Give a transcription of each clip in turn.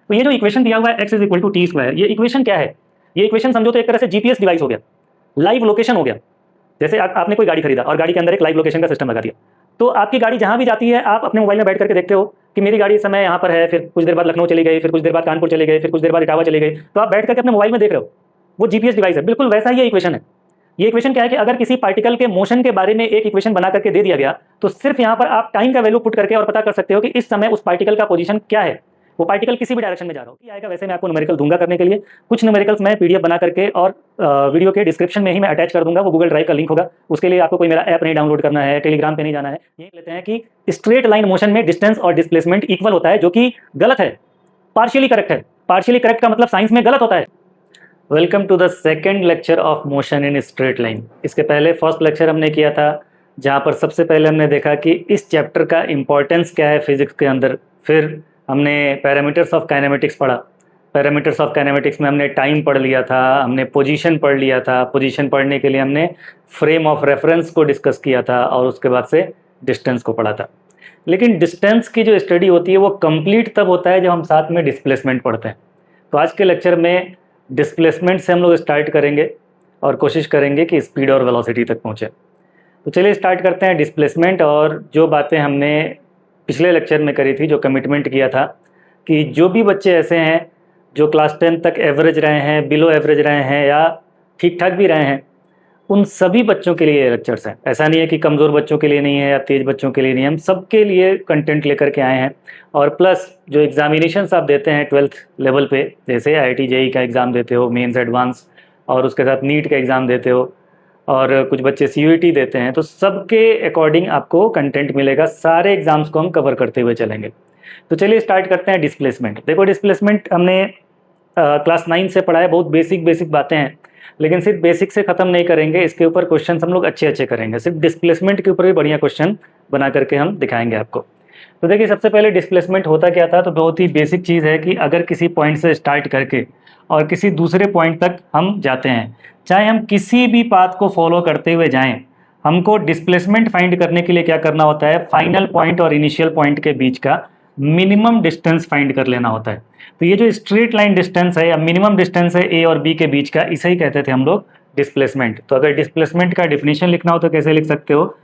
तो ये जो इक्वेशन दिया हुआ है x is equal to T square, ये इक्वेशन क्या है? ये इक्वेशन समझो तो एक तरह से जीपीएस डिवाइस हो गया, लाइव लोकेशन हो गया। जैसे आपने कोई गाड़ी खरीदा और गाड़ी के अंदर एक लाइव लोकेशन का सिस्टम लगा दिया, तो आपकी गाड़ी जहां भी जाती है आप अपने मोबाइल में बैठ करके देखते हो कि मेरी गाड़ी इस समय यहाँ पर है, फिर कुछ देर बाद लखनऊ चली गई, फिर कुछ देर बाद कानपुर चली गई, फिर कुछ देर बाद इटावा चली गई, तो आप बैठ करके अपने मोबाइल में देख रहे हो। वो जीपीएस डिवाइस है, बिल्कुल वैसा ही ये इक्वेशन है। ये इक्वेशन क्या है कि अगर किसी पार्टिकल के मोशन के बारे में एक इक्वेशन बना करके दे दिया गया, तो सिर्फ यहाँ पर आप टाइम का वैल्यू पुट करके और पता कर सकते हो कि इस समय उस पार्टिकल का पोजीशन क्या है, वो पार्टिकल किसी भी डायरेक्शन में जा रहा हो। आएगा वैसे मैं आपको न्यूमेरिकल दूंगा करने के लिए, कुछ न्यूमेरिकल्स मैं पीडीएफ बना करके और वीडियो के डिस्क्रिप्शन में ही मैं अटैच कर दूंगा, वो गूगल ड्राइव का लिंक होगा। उसके लिए आपको कोई मेरा ऐप नहीं डाउनलोड करना है, टेलीग्राम पे नहीं जाना है। ये लेते हैं कि स्ट्रेट लाइन मोशन में डिस्टेंस और डिस्प्लेसमेंट इक्वल होता है, जो कि गलत है, पार्शियली करेक्ट है। पार्शियली करेक्ट का मतलब साइंस में गलत होता है। Welcome to the second lecture of motion in straight line. इसके पहले फर्स्ट लेक्चर हमने किया था, जहाँ पर सबसे पहले हमने देखा कि इस चैप्टर का इंपॉर्टेंस क्या है फिजिक्स के अंदर। फिर हमने पैरामीटर्स ऑफ काइनेमेटिक्स पढ़ा। पैरामीटर्स ऑफ काइनेमेटिक्स में हमने टाइम पढ़ लिया था, हमने पोजीशन पढ़ लिया था। पोजीशन पढ़ने के लिए हमने फ्रेम ऑफ रेफरेंस को डिस्कस किया था और उसके बाद से डिस्टेंस को पढ़ा था। लेकिन डिस्टेंस की जो स्टडी होती है वो कंप्लीट तब होता है जब हम साथ में डिस्प्लेसमेंट पढ़ते हैं। तो आज के लेक्चर में डिस्प्लेसमेंट से हम लोग स्टार्ट करेंगे और कोशिश करेंगे कि स्पीड और वेलोसिटी तक पहुँचे। तो चलिए स्टार्ट करते हैं डिस्प्लेसमेंट। और जो बातें हमने पिछले लेक्चर में करी थी, जो कमिटमेंट किया था कि जो भी बच्चे ऐसे हैं जो क्लास 10 तक एवरेज रहे हैं, बिलो एवरेज रहे हैं या ठीक ठाक भी रहे हैं, उन सभी बच्चों के लिए ये लेक्चर्स हैं। ऐसा नहीं है कि कमज़ोर बच्चों के लिए नहीं है या तेज़ बच्चों के लिए नहीं है, हम सबके लिए कंटेंट लेकर के आए हैं। और प्लस जो एग्जामिनेशंस आप देते हैं 12th लेवल पे, जैसे IIT JEE का एग्ज़ाम देते हो, मेंस एडवांस, और उसके साथ नीट का एग्ज़ाम देते हो, और कुछ बच्चे CUET देते हैं, तो सबके अकॉर्डिंग आपको कंटेंट मिलेगा। सारे एग्ज़ाम्स को हम कवर करते हुए चलेंगे। तो चलिए स्टार्ट करते हैं डिस्प्लेसमेंट। देखो, डिस्प्लेसमेंट हमने क्लास 9 से पढ़ा है, बहुत बेसिक बातें हैं, लेकिन सिर्फ बेसिक से ख़त्म नहीं करेंगे। इसके ऊपर क्वेश्चन हम लोग अच्छे करेंगे। सिर्फ डिस्प्लेसमेंट के ऊपर भी बढ़िया क्वेश्चन बना करके हम दिखाएंगे आपको। तो देखिए, सबसे पहले डिस्प्लेसमेंट होता क्या था, तो बहुत ही बेसिक चीज़ है कि अगर किसी पॉइंट से स्टार्ट करके और किसी दूसरे पॉइंट तक हम जाते हैं, चाहे हम किसी भी पाथ को फॉलो करते हुए जाएं, हमको डिस्प्लेसमेंट फाइंड करने के लिए क्या करना होता है, फाइनल पॉइंट और इनिशियल पॉइंट के बीच का मिनिमम डिस्टेंस फाइंड कर लेना होता है। तो ये जो स्ट्रेट लाइन डिस्टेंस है या मिनिमम डिस्टेंस है A और B के बीच का, इसे ही कहते थे हम लोग डिस्प्लेसमेंट। तो अगर डिस्प्लेसमेंट का डिफिनेशन लिखना हो तो कैसे लिख सकते हो,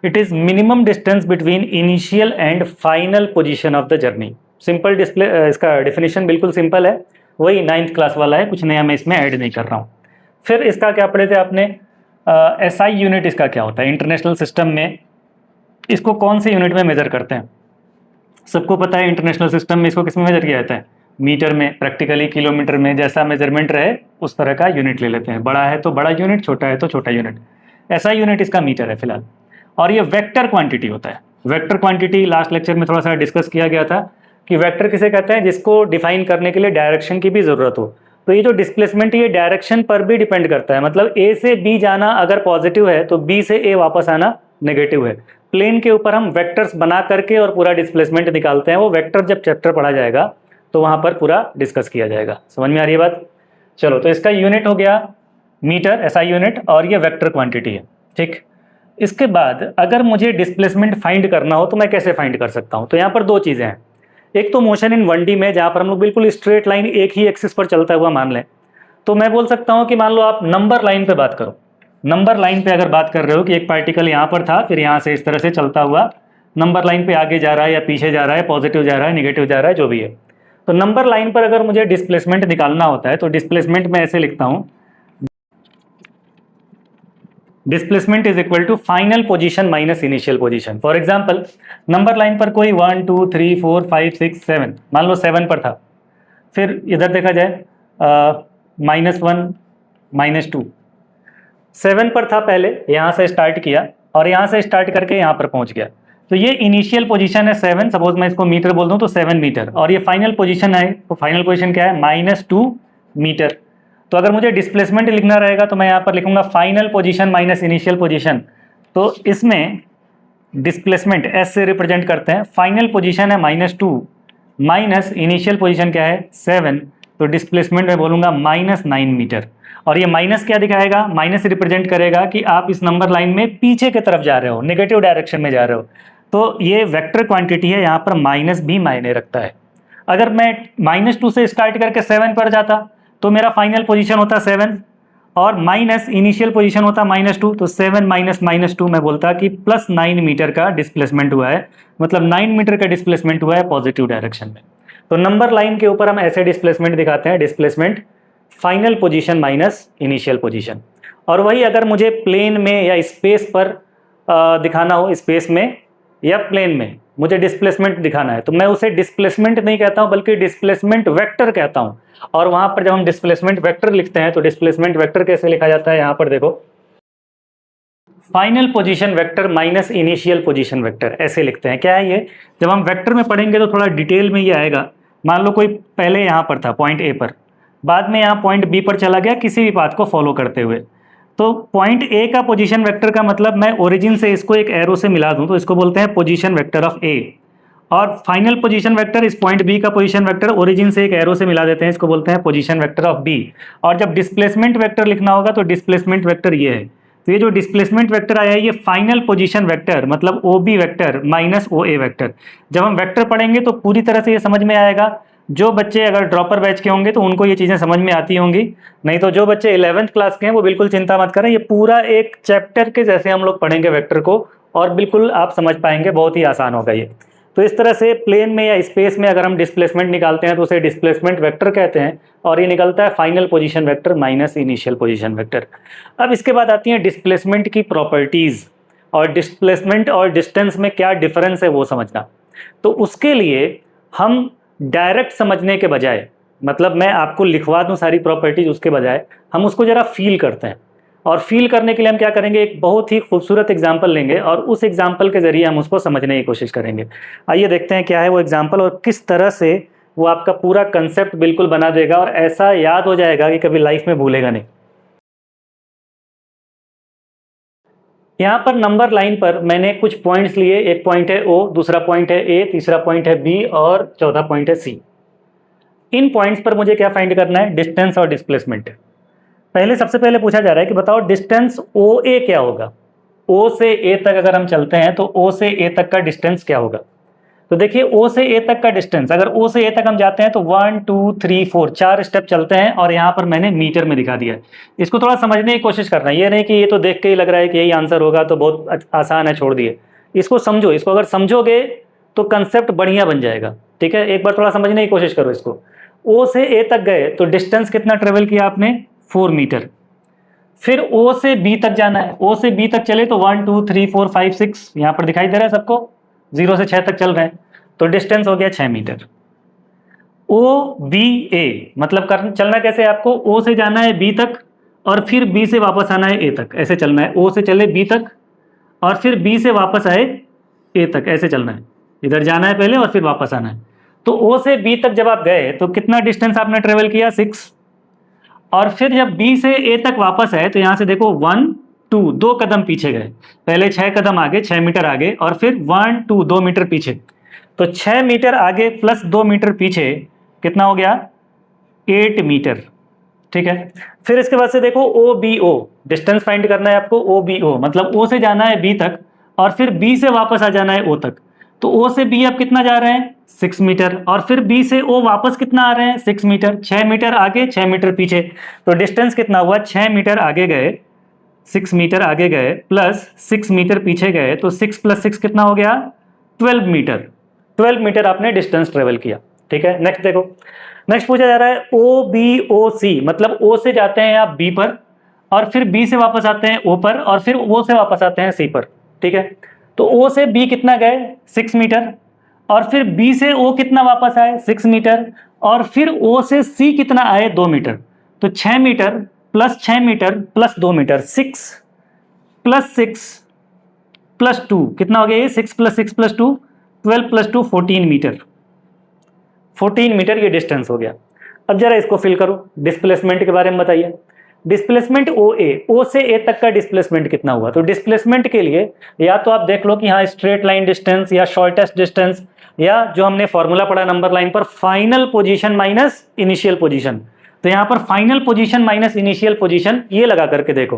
it is minimum distance between initial and final position of the journey. Simple इसका डिफिनेशन बिल्कुल सिंपल है, वही 9th क्लास वाला है, कुछ नया मैं इसमें ऐड नहीं कर रहा हूँ। फिर इसका क्या पढ़े थे आपने, SI यूनिट इसका क्या होता है इंटरनेशनल सिस्टम में, इसको कौन से यूनिट में मेजर करते हैं। सबको पता है इंटरनेशनल सिस्टम में इसको किस में मेजर किया जाता है, मीटर में, प्रैक्टिकली किलोमीटर में, जैसा मेजरमेंट रहे उस तरह का यूनिट ले लेते हैं। बड़ा है तो बड़ा यूनिट, छोटा है तो छोटा यूनिट। SI यूनिट इसका मीटर है फिलहाल। और ये वेक्टर क्वांटिटी होता है। वेक्टर क्वांटिटी लास्ट लेक्चर में थोड़ा सा डिस्कस किया गया था कि वेक्टर किसे कहते हैं, जिसको डिफाइन करने के लिए डायरेक्शन की भी ज़रूरत हो। तो ये जो डिस्प्लेसमेंट है ये डायरेक्शन पर भी डिपेंड करता है, मतलब A से B जाना अगर पॉजिटिव है तो B से A वापस आना नेगेटिव है। प्लेन के ऊपर हम वेक्टर्स बना करके और पूरा डिस्प्लेसमेंट निकालते हैं। वो वेक्टर जब चैप्टर पढ़ा जाएगा तो वहाँ पर पूरा डिस्कस किया जाएगा। समझ में आ रही है बात? चलो, तो इसका यूनिट हो गया मीटर, SI यूनिट, और ये वेक्टर क्वांटिटी है, ठीक। इसके बाद अगर मुझे डिस्प्लेसमेंट फाइंड करना हो तो मैं कैसे फाइंड कर सकता हूँ, तो यहाँ पर दो चीज़ें हैं। एक तो मोशन इन 1D में, जहाँ पर हम लोग बिल्कुल स्ट्रेट लाइन एक ही एक्सिस पर चलता हुआ मान लें, तो मैं बोल सकता हूँ कि मान लो आप नंबर लाइन पे बात करो। नंबर लाइन पे अगर बात कर रहे हो कि एक पार्टिकल यहाँ पर था, फिर यहाँ से इस तरह से चलता हुआ नंबर लाइन पे आगे जा रहा है या पीछे जा रहा है, पॉजिटिव जा रहा है, निगेटिव जा रहा है, जो भी है, तो नंबर लाइन पर अगर मुझे डिस्प्लेसमेंट निकालना होता है तो डिस्प्लेसमेंट में ऐसे लिखता हूँ, displacement is equal to final position minus initial position. For example, number line पर कोई 1 2 3 4 5 6 7, मान लो 7 पर था, फिर इधर देखा जाए -1 -2, 7 पर था पहले, यहाँ से स्टार्ट किया और यहाँ से स्टार्ट करके यहाँ पर पहुँच गया, तो ये इनिशियल पोजीशन है 7। सपोज मैं इसको मीटर बोल दूँ तो 7 मीटर, और ये फाइनल पोजीशन है, तो फाइनल पोजीशन क्या है, -2 मीटर। तो अगर मुझे डिस्प्लेसमेंट लिखना रहेगा तो मैं यहाँ पर लिखूंगा final position minus initial position. तो इसमें डिस्प्लेसमेंट S से रिप्रेजेंट करते हैं, फाइनल पोजीशन है -2 माइनस इनिशियल पोजीशन क्या है 7, तो डिस्प्लेसमेंट मैं बोलूँगा -9 मीटर। और ये माइनस क्या दिखाएगा, माइनस रिप्रेजेंट करेगा कि आप इस नंबर लाइन में पीछे की तरफ जा रहे हो, नेगेटिव डायरेक्शन में जा रहे हो। तो ये वेक्टर क्वांटिटी है, यहाँ पर माइनस भी मायने रखता है। अगर मैं -2 से स्टार्ट करके 7 पर जाता तो मेरा फाइनल पोजीशन होता 7 और माइनस इनिशियल पोजीशन होता -2, तो 7 माइनस -2 मैं बोलता कि +9 मीटर का डिस्प्लेसमेंट हुआ है, मतलब 9 मीटर का डिस्प्लेसमेंट हुआ है पॉजिटिव डायरेक्शन में। तो नंबर लाइन के ऊपर हम ऐसे डिस्प्लेसमेंट दिखाते हैं, displacement final position minus initial position. और वही अगर मुझे प्लेन में या स्पेस पर दिखाना हो, स्पेस में या प्लेन में मुझे डिस्प्लेसमेंट दिखाना है, तो मैं उसे डिस्प्लेसमेंट नहीं कहता हूं बल्कि डिस्प्लेसमेंट वेक्टर कहता हूं। और वहां पर जब हम डिस्प्लेसमेंट वेक्टर लिखते हैं तो डिस्प्लेसमेंट वेक्टर कैसे लिखा जाता है, यहां पर देखो, final position vector minus initial position vector, ऐसे लिखते हैं। क्या है ये, जब हम वेक्टर में पढ़ेंगे तो थोड़ा डिटेल में ये आएगा। मान लो कोई पहले यहाँ पर था पॉइंट ए पर, बाद में यहाँ पॉइंट बी पर चला गया किसी भी पाथ को फॉलो करते हुए, तो पॉइंट ए का पोजीशन वेक्टर का मतलब मैं ओरिजिन से इसको एक एरो से मिला दूं तो इसको बोलते हैं पोजीशन वेक्टर ऑफ ए। और फाइनल पोजीशन वेक्टर इस पॉइंट बी का पोजीशन वेक्टर ओरिजिन से एक एरो से मिला देते हैं, इसको बोलते हैं पोजीशन वेक्टर ऑफ बी। और जब डिस्प्लेसमेंट वेक्टर लिखना होगा तो डिस्प्लेसमेंट वेक्टर ये है। तो ये जो डिस्प्लेसमेंट वेक्टर आया है ये फाइनल पोजीशन वेक्टर मतलब O B vector minus O ए वेक्टर। जब हम वेक्टर पढ़ेंगे तो पूरी तरह से ये समझ में आएगा। जो बच्चे अगर ड्रॉपर बैच के होंगे तो उनको ये चीज़ें समझ में आती होंगी, नहीं तो जो बच्चे 11th क्लास के हैं वो बिल्कुल चिंता मत करें, ये पूरा एक चैप्टर के जैसे हम लोग पढ़ेंगे वेक्टर को और बिल्कुल आप समझ पाएंगे, बहुत ही आसान होगा ये। तो इस तरह से प्लेन में या स्पेस में अगर हम डिस्प्लेसमेंट निकालते हैं तो उसे डिस्प्लेसमेंट वेक्टर कहते हैं और ये निकलता है final position vector minus initial position vector. अब इसके बाद आती हैं डिस्प्लेसमेंट की प्रॉपर्टीज़ और डिस्प्लेसमेंट और डिस्टेंस में क्या डिफरेंस है वो समझना। तो उसके लिए हम डायरेक्ट समझने के बजाय, मतलब मैं आपको लिखवा दूं सारी प्रॉपर्टीज, उसके बजाय हम उसको ज़रा फील करते हैं। और फील करने के लिए हम क्या करेंगे, एक बहुत ही खूबसूरत एग्जाम्पल लेंगे और उस एग्जाम्पल के ज़रिए हम उसको समझने की कोशिश करेंगे। आइए देखते हैं क्या है वो एग्जाम्पल और किस तरह से वो आपका पूरा कंसेप्ट बिल्कुल बना देगा और ऐसा याद हो जाएगा कि कभी लाइफ में भूलेगा नहीं। यहाँ पर नंबर लाइन पर मैंने कुछ पॉइंट्स लिए, एक पॉइंट है ओ, दूसरा पॉइंट है ए, तीसरा पॉइंट है बी और चौथा पॉइंट है सी। इन पॉइंट्स पर मुझे क्या फाइंड करना है, डिस्टेंस और डिस्प्लेसमेंट। पहले सबसे पहले पूछा जा रहा है कि बताओ डिस्टेंस ओ ए क्या होगा। ओ से ए तक अगर हम चलते हैं तो ओ से ए तक का डिस्टेंस क्या होगा। तो देखिए ओ से ए तक का डिस्टेंस, अगर ओ से ए तक हम जाते हैं तो 1 2 3 4 4 स्टेप चलते हैं और यहाँ पर मैंने मीटर में दिखा दिया है। इसको थोड़ा समझने की कोशिश करना है, ये नहीं कि ये तो देख के ही लग रहा है कि यही आंसर होगा तो बहुत आसान है छोड़ दिए। इसको समझो, इसको अगर समझोगे तो कंसेप्ट बढ़िया बन जाएगा। ठीक है, एक बार थोड़ा समझने की कोशिश करो इसको। ओ से ए तक गए तो डिस्टेंस कितना ट्रेवल किया आपने, 4 मीटर। फिर ओ से बी तक जाना है, ओ से बी तक चले तो 1 2 3 4 5 6, यहाँ पर दिखाई दे रहा है सबको, 0 से 6 तक चल रहे हैं तो डिस्टेंस हो गया 6 मीटर। ओ बी ए मतलब चलना कैसे है आपको, ओ से जाना है बी तक और फिर बी से वापस आना है ए तक, ऐसे चलना है। ओ से चले बी तक और फिर बी से वापस आए ए तक, ऐसे चलना है। इधर जाना है पहले और फिर वापस आना है। तो ओ से बी तक जब आप गए तो कितना डिस्टेंस आपने ट्रेवल किया, 6। और फिर जब बी से ए तक वापस आए तो यहाँ से देखो 1 2 2 कदम पीछे गए, पहले 6 कदम आगे, 6 मीटर आगे और फिर 1 2 2 मीटर पीछे। तो 6 मीटर आगे प्लस 2 मीटर पीछे कितना हो गया, 8 मीटर। ठीक है, फिर इसके बाद से देखो O B O, distance find करना है आपको। ओ बी ओ मतलब ओ से जाना है बी तक और फिर बी से वापस आ जाना है ओ तक। तो ओ से बी अब कितना जा रहे हैं, 6 मीटर और फिर बी से ओ वापस कितना आ रहे हैं, 6 मीटर। 6 मीटर आगे 6 मीटर पीछे, तो डिस्टेंस कितना हुआ, 6 मीटर आगे गए, 6 मीटर आगे गए प्लस 6 मीटर पीछे गए तो 6 + 6 कितना हो गया, 12 मीटर। 12 मीटर आपने डिस्टेंस ट्रेवल किया। ठीक है, नेक्स्ट देखो, नेक्स्ट पूछा जा रहा है ओ बी ओ सी, मतलब ओ से जाते हैं आप बी पर और फिर बी से वापस आते हैं ओ पर और फिर ओ से वापस आते हैं सी पर। ठीक है, तो ओ से बी कितना गए, 6 मीटर और फिर बी से ओ कितना वापस आए, 6 मीटर और फिर ओ से सी कितना आए, 2 मीटर। तो 6 metre plus 6 metre plus 2 metre, 6 + 6 + 2 कितना हो गया, ये 6 + 6 + 2 12 + 2 14 मीटर। 14 मीटर ये डिस्टेंस हो गया। अब जरा इसको फिल करो, डिस्प्लेसमेंट के बारे में बताइए। डिस्प्लेसमेंट ओ ए, ओ से ए तक का डिस्प्लेसमेंट कितना हुआ। तो डिस्प्लेसमेंट के लिए या तो आप देख लो कि हाँ स्ट्रेट लाइन डिस्टेंस या शॉर्टेस्ट डिस्टेंस, या जो हमने फॉर्मूला पढ़ा नंबर लाइन पर, final position minus initial position. तो यहाँ पर final position minus initial position ये लगा करके देखो।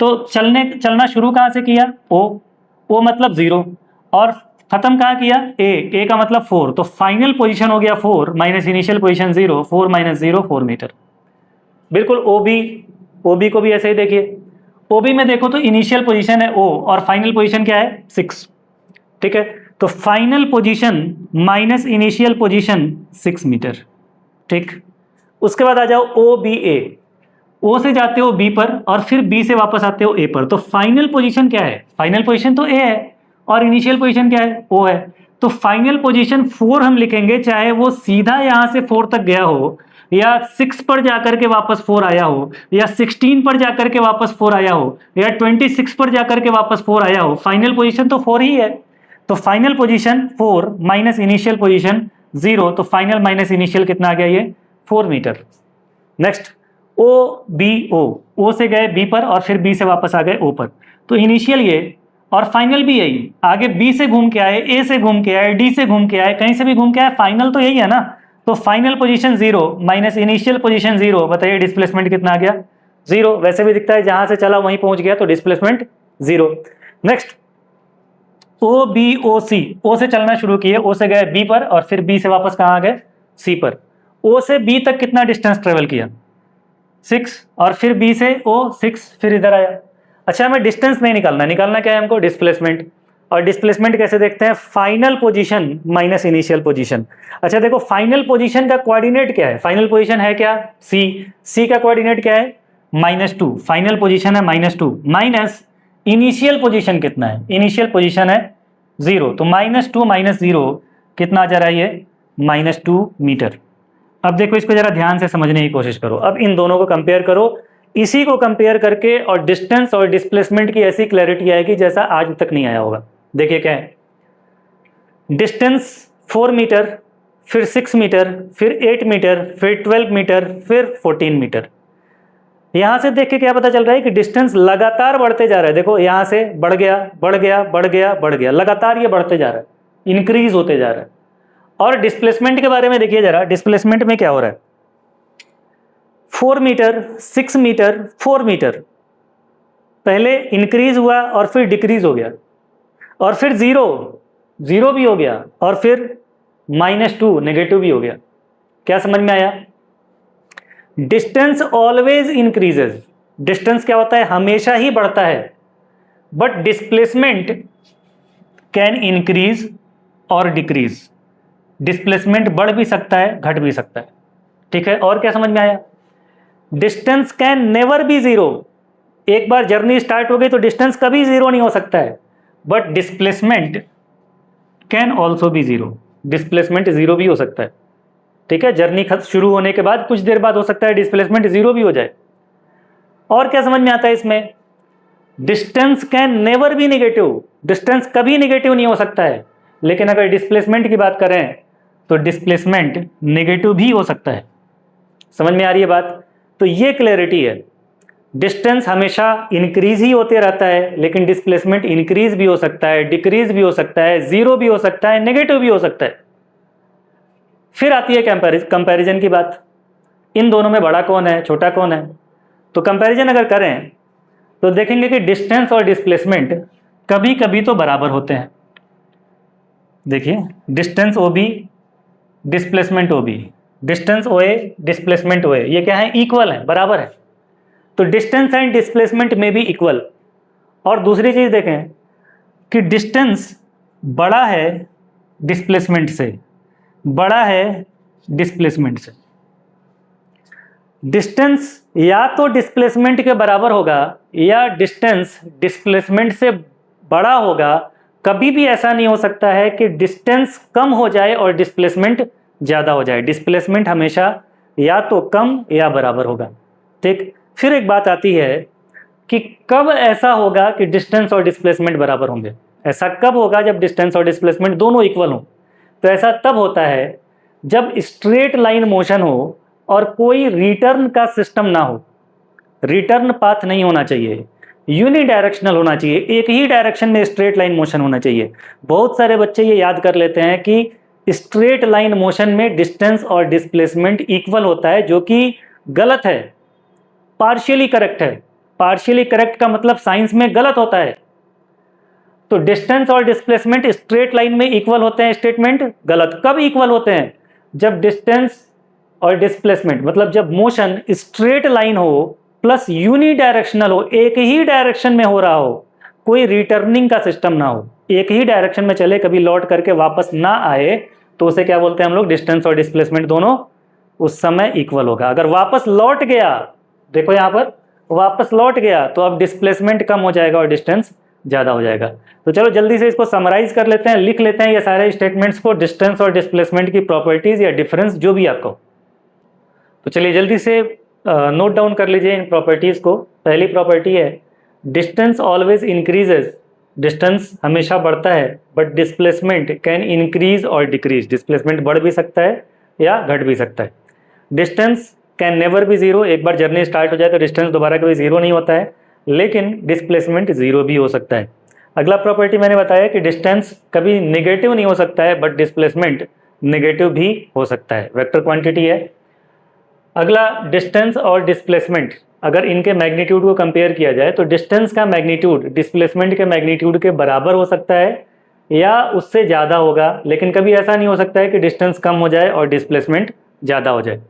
तो चलना शुरू कहाँ से किया, ओ मतलब 0, और खत्म कहाँ किया, ए का मतलब 4। तो फाइनल पोजीशन हो गया 4 minus initial position 0, 4 minus 0 4 metre. बिल्कुल ओबी को भी ऐसे ही देखिए, ओबी में देखो तो इनिशियल पोजीशन है ओ और फाइनल पोजीशन क्या है 6, ठीक है। तो final position minus initial position 6 metre, ठीक। उसके बाद आ जाओ ओ बी ए, ओ से जाते हो बी पर और फिर बी से वापस आते हो ए पर। तो फाइनल पोजीशन क्या है, फाइनल पोजीशन तो ए है और इनिशियल पोजीशन क्या है, ओ है। तो फाइनल पोजीशन 4 हम लिखेंगे, चाहे वो सीधा यहां से 4 तक गया हो, या 6 पर जाकर के वापस 4 आया हो, या 16 पर जाकर के वापस 4 आया हो, या 26 पर जाकर के वापस 4 आया हो, फाइनल पोजीशन तो 4 ही है। तो final position 4 minus initial position 0, तो फाइनल माइनस इनिशियल कितना आ गया, ये 4 मीटर। नेक्स्ट ओ से गए बी पर और फिर बी से वापस आ गए ओ पर। तो इनिशियल ये और फाइनल भी यही, आगे बी से घूम के आए, ए से घूम के आए, डी से घूम के आए, कहीं से भी घूम के आए, फाइनल तो यही है ना। तो final position 0 minus initial position 0, बताइए डिस्प्लेसमेंट कितना आ गया, 0। वैसे भी दिखता है जहां से चला वहीं पहुंच गया, तो displacement 0। Next O B O C, O से चलना शुरू किए, ओ से गए बी पर और फिर बी से वापस कहाँ आ गए, सी पर। ओ से बी तक कितना डिस्टेंस ट्रेवल किया, 6, और फिर बी से ओ 6, फिर इधर आया। अच्छा हमें डिस्टेंस नहीं निकालना क्या है हमको, डिस्प्लेसमेंट। और डिस्प्लेसमेंट कैसे देखते हैं, final position minus initial position. अच्छा देखो फाइनल पोजीशन का कोऑर्डिनेट क्या है, फाइनल पोजीशन है क्या, सी का कोऑर्डिनेट क्या है, -2। फाइनल पोजीशन है -2 माइनस इनिशियल पोजीशन कितना है, इनिशियल पोजीशन है 0। तो -2 माइनस 0 कितना आ जा रहा है, ये -2 मीटर। अब देखो इसको जरा ध्यान से समझने की कोशिश करो। अब इन दोनों को कंपेयर करो, इसी को कंपेयर करके और डिस्टेंस और डिस्प्लेसमेंट की ऐसी क्लैरिटी आएगी जैसा आज तक नहीं आया होगा। देखिए क्या है, डिस्टेंस 4 मीटर, फिर 6 मीटर, फिर 8 मीटर, फिर 12 मीटर, फिर 14 मीटर। यहां से देख के क्या पता चल रहा है कि डिस्टेंस लगातार बढ़ते जा रहा है। देखो यहां से बढ़ गया बढ़ गया बढ़ गया बढ़ गया, लगातार ये बढ़ते जा रहा है, इंक्रीज होते जा रहा है। और डिस्प्लेसमेंट के बारे में देखिए जरा, डिस्प्लेसमेंट में क्या हो रहा है, 4 मीटर, 6 मीटर, 4 मीटर, पहले इंक्रीज हुआ और फिर डिक्रीज हो गया, और फिर 0 भी हो गया, और फिर -2 नेगेटिव भी हो गया। क्या समझ में आया, डिस्टेंस ऑलवेज इंक्रीजेज। डिस्टेंस क्या होता है, हमेशा ही बढ़ता है, बट डिस्प्लेसमेंट कैन इंक्रीज और डिक्रीज। डिस्प्लेसमेंट बढ़ भी सकता है, घट भी सकता है, ठीक है। और क्या समझ में आया, डिस्टेंस कैन नेवर बी 0। एक बार जर्नी स्टार्ट हो गई तो डिस्टेंस कभी 0 नहीं हो सकता है, but displacement can also be 0। Displacement 0 भी हो सकता है, ठीक है। जर्नी शुरू होने के बाद कुछ देर बाद हो सकता है डिस्प्लेसमेंट 0 भी हो जाए। और क्या समझ में आता है इसमें, distance can never be negative. Distance कभी नेगेटिव नहीं हो सकता है, लेकिन अगर डिस्प्लेसमेंट की बात करें तो डिस्प्लेसमेंट नेगेटिव भी हो सकता है। समझ में आ रही है बात। तो ये क्लैरिटी है, डिस्टेंस हमेशा इंक्रीज ही होते रहता है, लेकिन डिस्प्लेसमेंट इंक्रीज भी हो सकता है, डिक्रीज भी हो सकता है, 0 भी हो सकता है, नेगेटिव भी हो सकता है। फिर आती है कंपैरिजन की बात, इन दोनों में बड़ा कौन है, छोटा कौन है। तो कंपैरिजन अगर करें तो देखेंगे कि डिस्टेंस और डिस्प्लेसमेंट कभी कभी तो बराबर होते हैं। देखिए distance OB, displacement OB, distance OA, displacement OA, ये क्या है, इक्वल है, बराबर है। तो डिस्टेंस एंड डिस्प्लेसमेंट में भी इक्वल। और दूसरी चीज देखें कि डिस्टेंस बड़ा है डिस्प्लेसमेंट से, बड़ा है डिस्प्लेसमेंट से। डिस्टेंस या तो डिस्प्लेसमेंट के बराबर होगा या डिस्टेंस डिस्प्लेसमेंट से बड़ा होगा। कभी भी ऐसा नहीं हो सकता है कि डिस्टेंस कम हो जाए और डिस्प्लेसमेंट ज़्यादा हो जाए। डिस्प्लेसमेंट हमेशा या तो कम या बराबर होगा, ठीक। फिर एक बात आती है कि कब ऐसा होगा कि डिस्टेंस और डिस्प्लेसमेंट बराबर होंगे। ऐसा कब होगा, जब डिस्टेंस और डिस्प्लेसमेंट दोनों इक्वल हों। तो ऐसा तब होता है जब स्ट्रेट लाइन मोशन हो और कोई रिटर्न का सिस्टम ना हो। रिटर्न पाथ नहीं होना चाहिए, यूनिडायरेक्शनल होना चाहिए, एक ही डायरेक्शन में स्ट्रेट लाइन मोशन होना चाहिए। बहुत सारे बच्चे ये याद कर लेते हैं कि स्ट्रेट लाइन मोशन में डिस्टेंस और डिस्प्लेसमेंट इक्वल होता है, जो कि गलत है, पार्शियली करेक्ट है। पार्शियली करेक्ट का मतलब साइंस में गलत होता है। तो डिस्टेंस और डिस्प्लेसमेंट स्ट्रेट लाइन में इक्वल होते हैं, स्टेटमेंट गलत। कब इक्वल होते हैं? जब डिस्टेंस और डिस्प्लेसमेंट मतलब जब मोशन स्ट्रेट लाइन हो प्लस यूनिडायरेक्शनल हो, एक ही डायरेक्शन में हो रहा हो, कोई रिटर्निंग का सिस्टम ना हो, एक ही डायरेक्शन में चले, कभी लौट करके वापस ना आए, तो उसे क्या बोलते हैं हम लोग? डिस्टेंस और डिस्प्लेसमेंट दोनों उस समय इक्वल होगा। अगर वापस लौट गया, देखो यहां पर वापस लौट गया, तो अब डिस्प्लेसमेंट कम हो जाएगा और डिस्टेंस ज्यादा हो जाएगा। तो चलो जल्दी से इसको समराइज कर लेते हैं, लिख लेते हैं ये सारे स्टेटमेंट्स को, डिस्टेंस और डिस्प्लेसमेंट की प्रॉपर्टीज या डिफरेंस जो भी आपको। तो चलिए जल्दी से नोट डाउन कर लीजिए इन प्रॉपर्टीज को। पहली प्रॉपर्टी है डिस्टेंस ऑलवेज इंक्रीजेज, डिस्टेंस हमेशा बढ़ता है, बट डिस्प्लेसमेंट कैन इंक्रीज और डिक्रीज, डिस्प्लेसमेंट बढ़ भी सकता है या घट भी सकता है। Distance can never be zero, एक बार जर्नी स्टार्ट हो जाए तो डिस्टेंस दोबारा कभी जीरो नहीं होता है, लेकिन डिस्प्लेसमेंट जीरो भी हो सकता है। अगला प्रॉपर्टी मैंने बताया कि डिस्टेंस कभी नेगेटिव नहीं हो सकता है, बट डिस्प्लेसमेंट नेगेटिव भी हो सकता है, वेक्टर क्वांटिटी है। अगला डिस्टेंस और डिस्प्लेसमेंट, अगर इनके मैग्नीट्यूड को कंपेयर किया जाए तो डिस्टेंस का मैग्नीट्यूड डिस्प्लेसमेंट के मैग्नीट्यूड के बराबर हो सकता है या उससे ज़्यादा होगा, लेकिन कभी ऐसा नहीं हो सकता है कि डिस्टेंस कम हो जाए और डिस्प्लेसमेंट ज़्यादा हो जाए।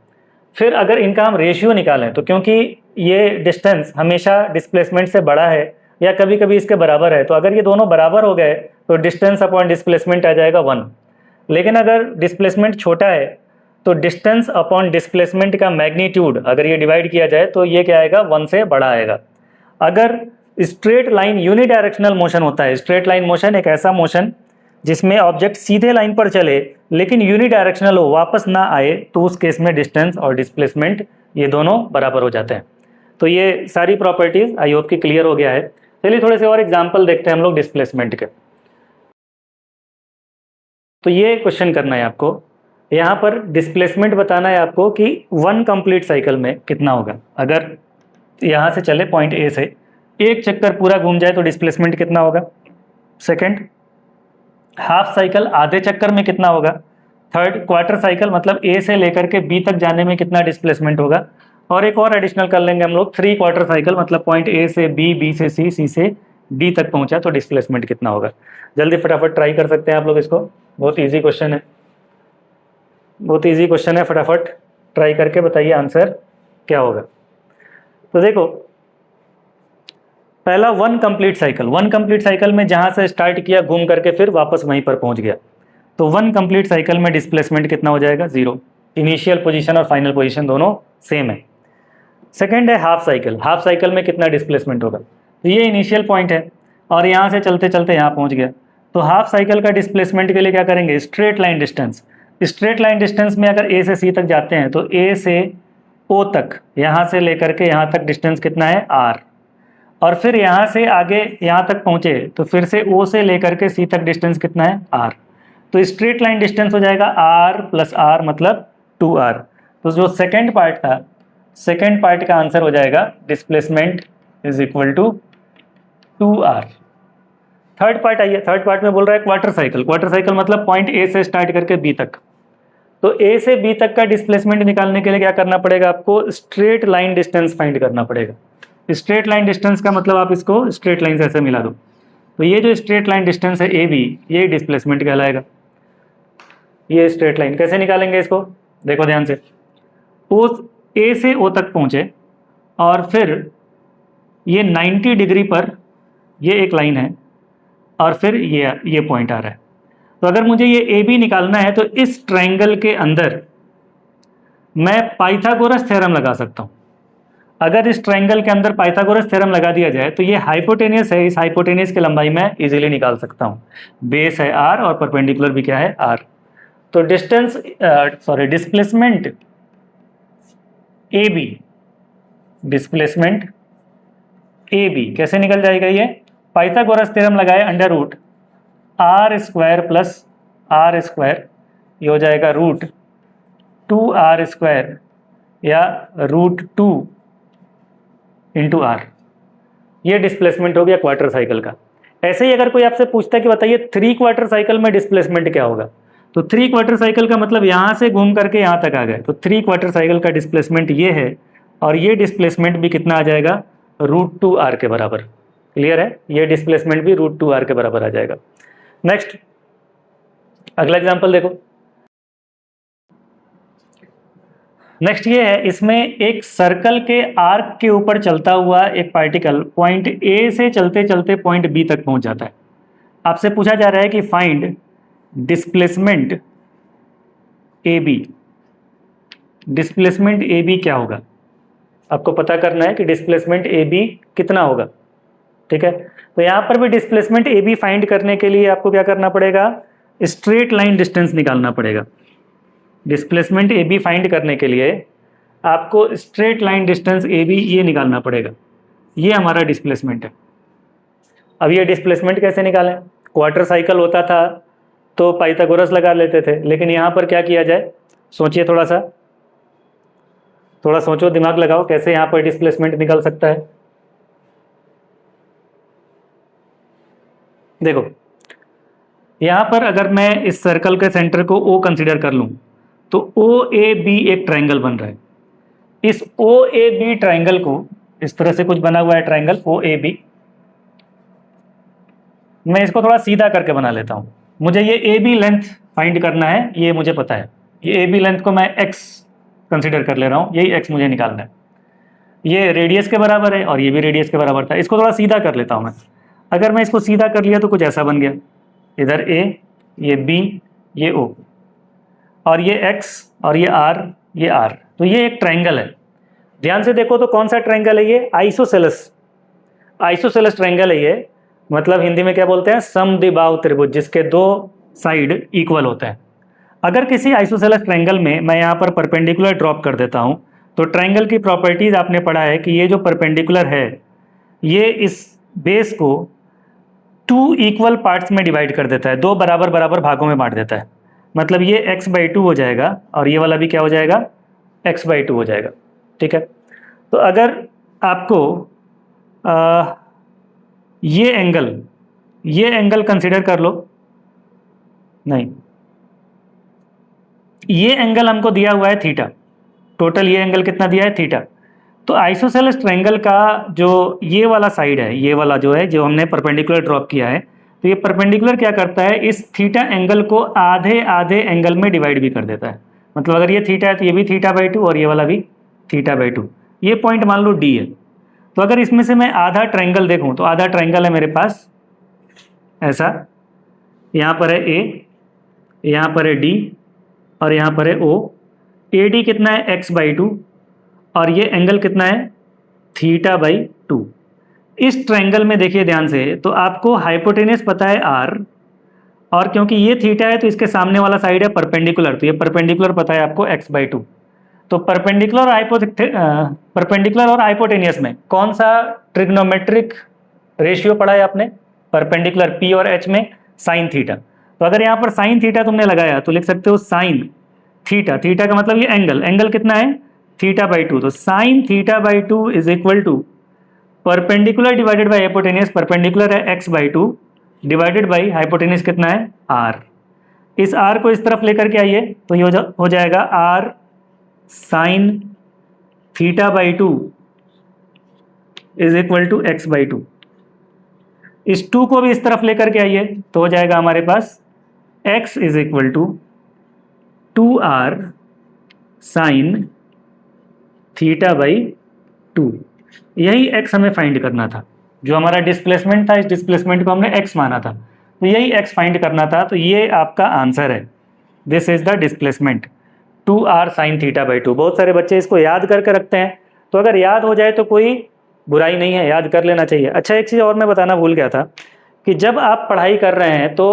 फिर अगर इनका हम रेशियो निकालें तो क्योंकि ये डिस्टेंस हमेशा डिस्प्लेसमेंट से बड़ा है या कभी कभी इसके बराबर है, तो अगर ये दोनों बराबर हो गए तो डिस्टेंस अपॉन डिस्प्लेसमेंट आ जाएगा 1। लेकिन अगर डिस्प्लेसमेंट छोटा है तो डिस्टेंस अपॉन डिस्प्लेसमेंट का मैग्नीट्यूड अगर ये डिवाइड किया जाए तो ये क्या आएगा? 1 से बड़ा आएगा। अगर स्ट्रेट लाइन यूनिडायरेक्शनल मोशन होता है, स्ट्रेट लाइन मोशन एक ऐसा मोशन जिसमें ऑब्जेक्ट सीधे लाइन पर चले लेकिन यूनिडायरेक्शनल हो, वापस ना आए, तो उस केस में डिस्टेंस और डिस्प्लेसमेंट ये दोनों बराबर हो जाते हैं। तो ये सारी प्रॉपर्टीज आई होप कि क्लियर हो गया है। चलिए थोड़े से और एग्जाम्पल देखते हैं हम लोग डिस्प्लेसमेंट के। तो ये क्वेश्चन करना है आपको, यहाँ पर डिस्प्लेसमेंट बताना है आपको कि 1 कंप्लीट साइकिल में कितना होगा। अगर यहाँ से चले पॉइंट ए से, एक चक्कर पूरा घूम जाए तो डिस्प्लेसमेंट कितना होगा। सेकंड, हाफ साइकिल आधे चक्कर में कितना होगा। थर्ड, क्वार्टर साइकिल मतलब ए से लेकर के बी तक जाने में कितना डिस्प्लेसमेंट होगा। और एक और एडिशनल कर लेंगे हम लोग, 3 क्वार्टर साइकिल मतलब पॉइंट ए से बी, बी से सी, सी से डी तक पहुंचा तो डिस्प्लेसमेंट कितना होगा। जल्दी फटाफट ट्राई कर सकते हैं आप लोग इसको, बहुत ईजी क्वेश्चन है, बहुत ईजी क्वेश्चन है, फटाफट ट्राई करके बताइए आंसर क्या होगा। तो देखो पहला 1 कंप्लीट साइकिल, 1 कंप्लीट साइकिल में जहां से स्टार्ट किया घूम करके फिर वापस वहीं पर पहुंच गया, तो 1 कंप्लीट साइकिल में डिस्प्लेसमेंट कितना हो जाएगा? 0। इनिशियल पोजीशन और फाइनल पोजीशन दोनों सेम है। सेकंड है हाफ साइकिल, हाफ साइकिल में कितना डिस्प्लेसमेंट होगा। तो ये इनिशियल पॉइंट है और यहाँ से चलते चलते यहाँ पहुँच गया, तो हाफ साइकिल का डिस्प्लेसमेंट के लिए क्या करेंगे? Straight line distance. Straight line distance में अगर ए से सी तक जाते हैं तो ए से ओ तक, यहाँ से लेकर के यहाँ तक डिस्टेंस कितना है? आर। और फिर यहाँ से आगे यहाँ तक पहुँचे तो फिर से ओ से लेकर के सी तक डिस्टेंस कितना है? आर। तो स्ट्रेट लाइन डिस्टेंस हो जाएगा आर प्लस आर मतलब 2r। तो जो सेकेंड पार्ट था, सेकेंड पार्ट का आंसर हो जाएगा displacement is equal to 2r। Third part आइए, थर्ड पार्ट में बोल रहा है क्वार्टर साइकिल। क्वार्टर साइकिल मतलब पॉइंट ए से स्टार्ट करके बी तक। तो ए से बी तक का डिस्प्लेसमेंट निकालने के लिए क्या करना पड़ेगा आपको? स्ट्रेट लाइन डिस्टेंस फाइंड करना पड़ेगा। स्ट्रेट लाइन डिस्टेंस का मतलब आप इसको स्ट्रेट लाइन से ऐसे मिला दो, तो ये जो स्ट्रेट लाइन डिस्टेंस है ए बी, ये डिस्प्लेसमेंट कहलाएगा। ये स्ट्रेट लाइन कैसे निकालेंगे इसको? देखो ध्यान से, ओ ए से ओ तक पहुंचे और फिर ये 90 डिग्री पर ये एक लाइन है और फिर ये पॉइंट आ रहा है। तो अगर मुझे ये ए बी निकालना है तो इस ट्रायंगल के अंदर मैं पाइथागोरस थ्योरम लगा सकता हूँ। अगर इस ट्रायंगल के अंदर पाइथागोरस थ्योरम लगा दिया जाए तो ये हाइपोटेनियस है, इस हाइपोटेनियस की लंबाई मैं इजीली निकाल सकता हूँ। बेस है r और परपेंडिकुलर भी क्या है? r। तो displacement A B, displacement A B कैसे निकल जाएगा? ये पाइथागोरस थ्योरम लगाए under root r square plus r square, ये हो जाएगा रूट 2r स्क्वायर या रूट 2 इंटू आर, ये डिस्प्लेसमेंट हो गया क्वार्टर साइकिल का। ऐसे ही अगर कोई आपसे पूछता है कि बताइए 3 क्वार्टर साइकिल में डिस्प्लेसमेंट क्या होगा, तो 3 क्वार्टर साइकिल का मतलब यहाँ से घूम करके यहाँ तक आ गए, तो 3 क्वार्टर साइकिल का डिस्प्लेसमेंट ये है, और ये डिस्प्लेसमेंट भी कितना आ जाएगा, √2r के बराबर। क्लियर है, ये डिस्प्लेसमेंट भी √2r के बराबर आ जाएगा। नेक्स्ट अगला एग्जांपल देखो। नेक्स्ट ये है, इसमें एक सर्कल के आर्क के ऊपर चलता हुआ एक पार्टिकल पॉइंट ए से चलते चलते पॉइंट बी तक पहुंच जाता है। आपसे पूछा जा रहा है कि find displacement A B. Displacement A B क्या होगा, आपको पता करना है कि डिस्प्लेसमेंट ए बी कितना होगा। ठीक है, तो यहां पर भी डिस्प्लेसमेंट ए बी फाइंड करने के लिए आपको क्या करना पड़ेगा, स्ट्रेट लाइन डिस्टेंस निकालना पड़ेगा। डिस्प्लेसमेंट ए बी फाइंड करने के लिए आपको straight line distance A B ये निकालना पड़ेगा। ये हमारा डिस्प्लेसमेंट है। अब ये डिस्प्लेसमेंट कैसे निकालें, क्वार्टर साइकिल होता था तो पाइथागोरस लगा लेते थे, लेकिन यहाँ पर क्या किया जाए, सोचिए थोड़ा सोचो, दिमाग लगाओ, कैसे यहाँ पर डिस्प्लेसमेंट निकल सकता है। देखो यहाँ पर अगर मैं इस सर्कल के सेंटर को O कंसीडर कर लूँ तो OAB एक ट्रायंगल बन रहा है। इस OAB ट्रायंगल को, इस तरह से कुछ बना हुआ है ट्रायंगल OAB, मैं इसको थोड़ा सीधा करके बना लेता हूँ। मुझे ये AB लेंथ फाइंड करना है, ये मुझे पता है। ये AB लेंथ को मैं X कंसीडर कर ले रहा हूँ, यही X मुझे निकालना है। ये रेडियस के बराबर है और ये भी रेडियस के बराबर था। इसको थोड़ा सीधा कर लेता हूँ मैं। अगर मैं इसको सीधा कर लिया तो कुछ ऐसा बन गया, इधर A, ये B, ये O, और ये X और ये R, ये R। तो ये एक ट्रायंगल है। ध्यान से देखो तो कौन सा ट्रायंगल है ये, आइसोसेलेस। आइसोसेलेस ट्रायंगल है ये, मतलब हिंदी में क्या बोलते हैं, समद्विबाहु त्रिभुज, जिसके 2 साइड इक्वल होते हैं। अगर किसी आइसोसेलेस ट्रायंगल में मैं यहाँ पर परपेंडिकुलर ड्रॉप कर देता हूँ, तो ट्रायंगल की प्रॉपर्टीज आपने पढ़ा है कि ये जो परपेंडिकुलर है ये इस बेस को 2 इक्वल पार्ट्स में डिवाइड कर देता है, 2 बराबर बराबर भागों में बांट देता है। मतलब ये x/2 हो जाएगा और ये वाला भी क्या हो जाएगा, x/2 हो जाएगा। ठीक है, तो अगर आपको ये एंगल कंसिडर कर लो, नहीं, ये एंगल हमको दिया हुआ है थीटा, टोटल ये एंगल कितना दिया है, थीटा। तो आइसोसेलेस ट्रायंगल का जो ये वाला साइड है, ये वाला जो है, जो हमने परपेंडिकुलर ड्रॉप किया है, तो ये परपेंडिकुलर क्या करता है, इस थीटा एंगल को आधे आधे एंगल में डिवाइड भी कर देता है। मतलब अगर ये थीटा है तो ये भी θ/2 और ये वाला भी θ/2। ये पॉइंट मान लो D है। तो अगर इसमें से मैं आधा ट्रायंगल देखूं तो आधा ट्रायंगल है मेरे पास ऐसा, यहाँ पर है A, यहाँ पर है D और यहाँ पर है O। AD कितना है, x/2, और ये एंगल कितना है, θ/2। इस ट्रायंगल में देखिए ध्यान से, तो आपको हाइपोटेनस पता है R, और क्योंकि ये थीटा है तो इसके सामने वाला साइड है परपेंडिकुलर, तो ये परपेंडिकुलर पता है आपको x/2। तो परपेंडिकुलर और हाइपोटेनियस में कौन सा ट्रिग्नोमेट्रिक रेशियो पढ़ा है आपने, परपेंडिकुलर P और H में साइन थीटा। तो अगर यहाँ पर साइन थीटा तुमने लगाया तो लिख सकते हो साइन थीटा, थीटा का मतलब ये एंगल कितना है, θ/2। तो sine θ/2 is equal to perpendicular divided by hypotenuse, perpendicular है x/2 डिवाइडेड बाय हाइपोटेनियस कितना है, r। इस r को इस तरफ लेकर के आइए तो ये हो जाएगा r sine θ/2 is equal to x/2। इस 2 को भी इस तरफ लेकर के आइए तो हो जाएगा हमारे पास x is equal to 2r sine θ/2। यही x हमें फाइंड करना था, जो हमारा डिस्प्लेसमेंट था, इस डिस्प्लेसमेंट को हमने x माना था, तो यही x फाइंड करना था। तो ये आपका आंसर है, this is the displacement 2r sine θ/2। बहुत सारे बच्चे इसको याद करके रखते हैं, तो अगर याद हो जाए तो कोई बुराई नहीं है, याद कर लेना चाहिए। अच्छा, एक चीज़ और मैं बताना भूल गया था कि जब आप पढ़ाई कर रहे हैं तो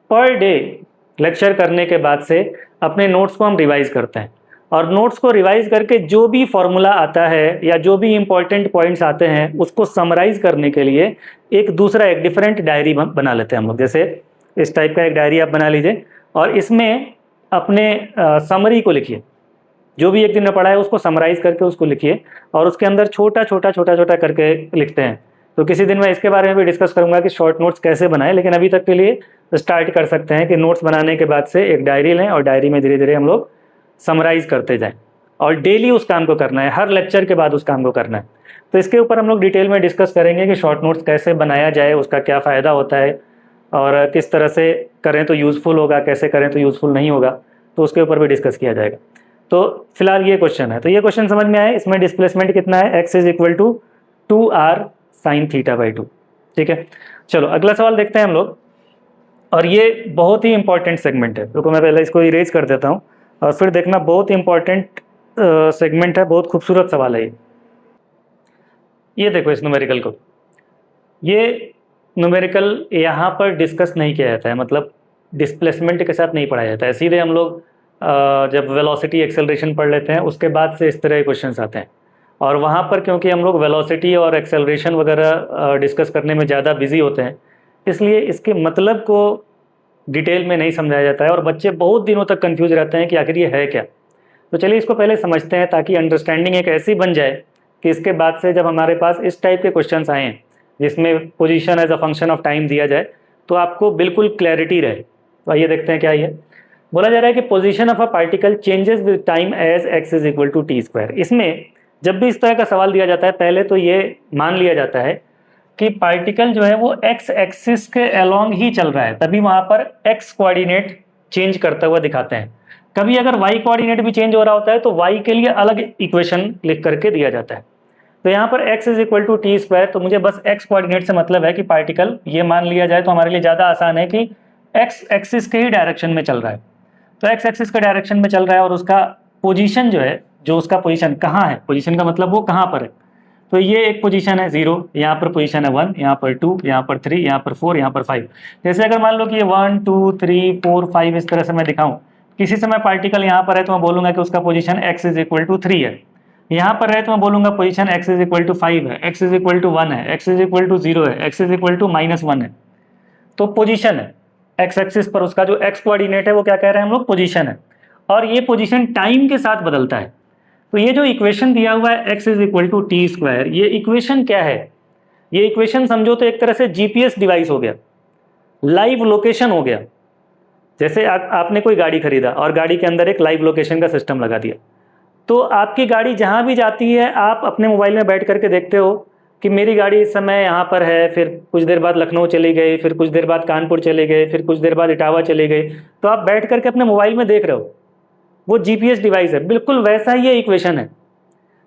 पर डे लेक्चर करने के बाद से अपने नोट्स को हम रिवाइज करते हैं, और नोट्स को रिवाइज करके जो भी फॉर्मूला आता है या जो भी इंपॉर्टेंट पॉइंट्स आते हैं उसको समराइज करने के लिए एक डिफरेंट डायरी बना लेते हैं हम लोग। जैसे इस टाइप का एक डायरी आप बना लीजिए और इसमें अपने समरी को लिखिए। जो भी एक दिन में पढ़ा है उसको समराइज करके उसको लिखिए और उसके अंदर छोटा छोटा करके लिखते हैं। तो किसी दिन मैं इसके बारे में भी डिस्कस करूंगा कि शॉर्ट नोट्स कैसे बनाएं, लेकिन अभी तक के लिए स्टार्ट कर सकते हैं कि नोट्स बनाने के बाद से एक डायरी लें और डायरी में धीरे धीरे हम लोग समराइज करते जाएं और डेली उस काम को करना है, हर लेक्चर के बाद उस काम को करना है। तो इसके ऊपर हम लोग डिटेल में डिस्कस करेंगे कि शॉर्ट नोट्स कैसे बनाया जाए, उसका क्या फ़ायदा होता है और किस तरह से करें तो यूज़फुल होगा, कैसे करें तो यूज़फुल नहीं होगा, तो उसके ऊपर भी डिस्कस किया जाएगा। तो फिलहाल ये क्वेश्चन है, तो ये क्वेश्चन समझ में आए। इसमें डिस्प्लेसमेंट कितना है, x is equal to 2r sin θ/2। ठीक है, चलो अगला सवाल देखते हैं हम लोग। और ये बहुत ही इंपॉर्टेंट सेगमेंट है, रुको मैं पहले इसको इरेज कर देता हूँ और फिर देखना, बहुत ही इंपॉर्टेंट सेगमेंट है, बहुत खूबसूरत सवाल है ये देखो इस न्यूमेरिकल को, ये न्यूमेरिकल यहाँ पर डिस्कस नहीं किया जाता है, मतलब डिस्प्लेसमेंट के साथ नहीं पढ़ाया जाता है। सीधे हम लोग जब वेलोसिटी एक्सेलरेशन पढ़ लेते हैं उसके बाद से इस तरह के क्वेश्चंस आते हैं, और वहाँ पर क्योंकि हम लोग वेलोसिटी और एक्सेलरेशन वगैरह डिस्कस करने में ज़्यादा बिजी होते हैं, इसलिए इसके मतलब को डिटेल में नहीं समझाया जाता है और बच्चे बहुत दिनों तक कंफ्यूज रहते हैं कि आखिर ये है क्या। तो चलिए इसको पहले समझते हैं ताकि अंडरस्टैंडिंग एक ऐसी बन जाए कि इसके बाद से जब हमारे पास इस टाइप के क्वेश्चंस आएँ जिसमें position as a function of time दिया जाए तो आपको बिल्कुल क्लैरिटी रहे। तो आइए देखते हैं क्या ये बोला जा रहा है कि position of a particle changes with time as x is equal to T square. इसमें जब भी इस तरह का सवाल दिया जाता है पहले तो ये मान लिया जाता है कि पार्टिकल जो है वो x एक्सिस के अलोंग ही चल रहा है, तभी वहाँ पर x कोऑर्डिनेट चेंज करता हुआ दिखाते हैं। कभी अगर y कोऑर्डिनेट भी चेंज हो रहा होता है तो y के लिए अलग इक्वेशन लिख करके दिया जाता है। तो यहाँ पर x is equal to T square, तो मुझे बस x कोऑर्डिनेट से मतलब है कि पार्टिकल ये मान लिया जाए तो हमारे लिए ज़्यादा आसान है कि x एक्सिस के ही डायरेक्शन में चल रहा है। तो x एक्सिस के डायरेक्शन में चल रहा है और उसका पोजीशन जो है, जो उसका पोजीशन कहाँ है, पोजीशन का मतलब वो कहाँ पर है, तो ये एक पोजीशन है 0, यहाँ पर पोजीशन है 1, यहाँ पर 2, यहाँ पर 3, यहाँ पर 4, यहाँ पर 5। जैसे अगर मान लो कि ये 1 2 3 4 5 इस तरह से मैं दिखाऊं, किसी समय पार्टिकल यहाँ पर है तो मैं बोलूँगा कि उसका position x is equal to 3 है। यहाँ पर है तो मैं बोलूँगा position x is equal to 5 है, x इज इक्वल टू 1 है, x इज इक्वल टू 0 है, x इज इक्वल टू -1 है। तो पोजीशन है x एक्सिस पर, उसका जो x कोऑर्डिनेट है वो क्या कह रहे हैं हम लोग, पोजीशन है, और ये पोजीशन टाइम के साथ बदलता है। तो ये जो इक्वेशन दिया हुआ है x is equal to T square, ये इक्वेशन क्या है, ये इक्वेशन समझो तो एक तरह से जीपीएस डिवाइस हो गया, लाइव लोकेशन हो गया। जैसे आपने कोई गाड़ी खरीदा और गाड़ी के अंदर एक लाइव लोकेशन का सिस्टम लगा दिया, तो आपकी गाड़ी जहाँ भी जाती है आप अपने मोबाइल में बैठ करके देखते हो कि मेरी गाड़ी इस समय यहाँ पर है, फिर कुछ देर बाद लखनऊ चली गई, फिर कुछ देर बाद कानपुर चले गए, फिर कुछ देर बाद इटावा चले गए, तो आप बैठ करके अपने मोबाइल में देख रहे हो, वो जीपीएस डिवाइस है। बिल्कुल वैसा ही ये इक्वेशन है।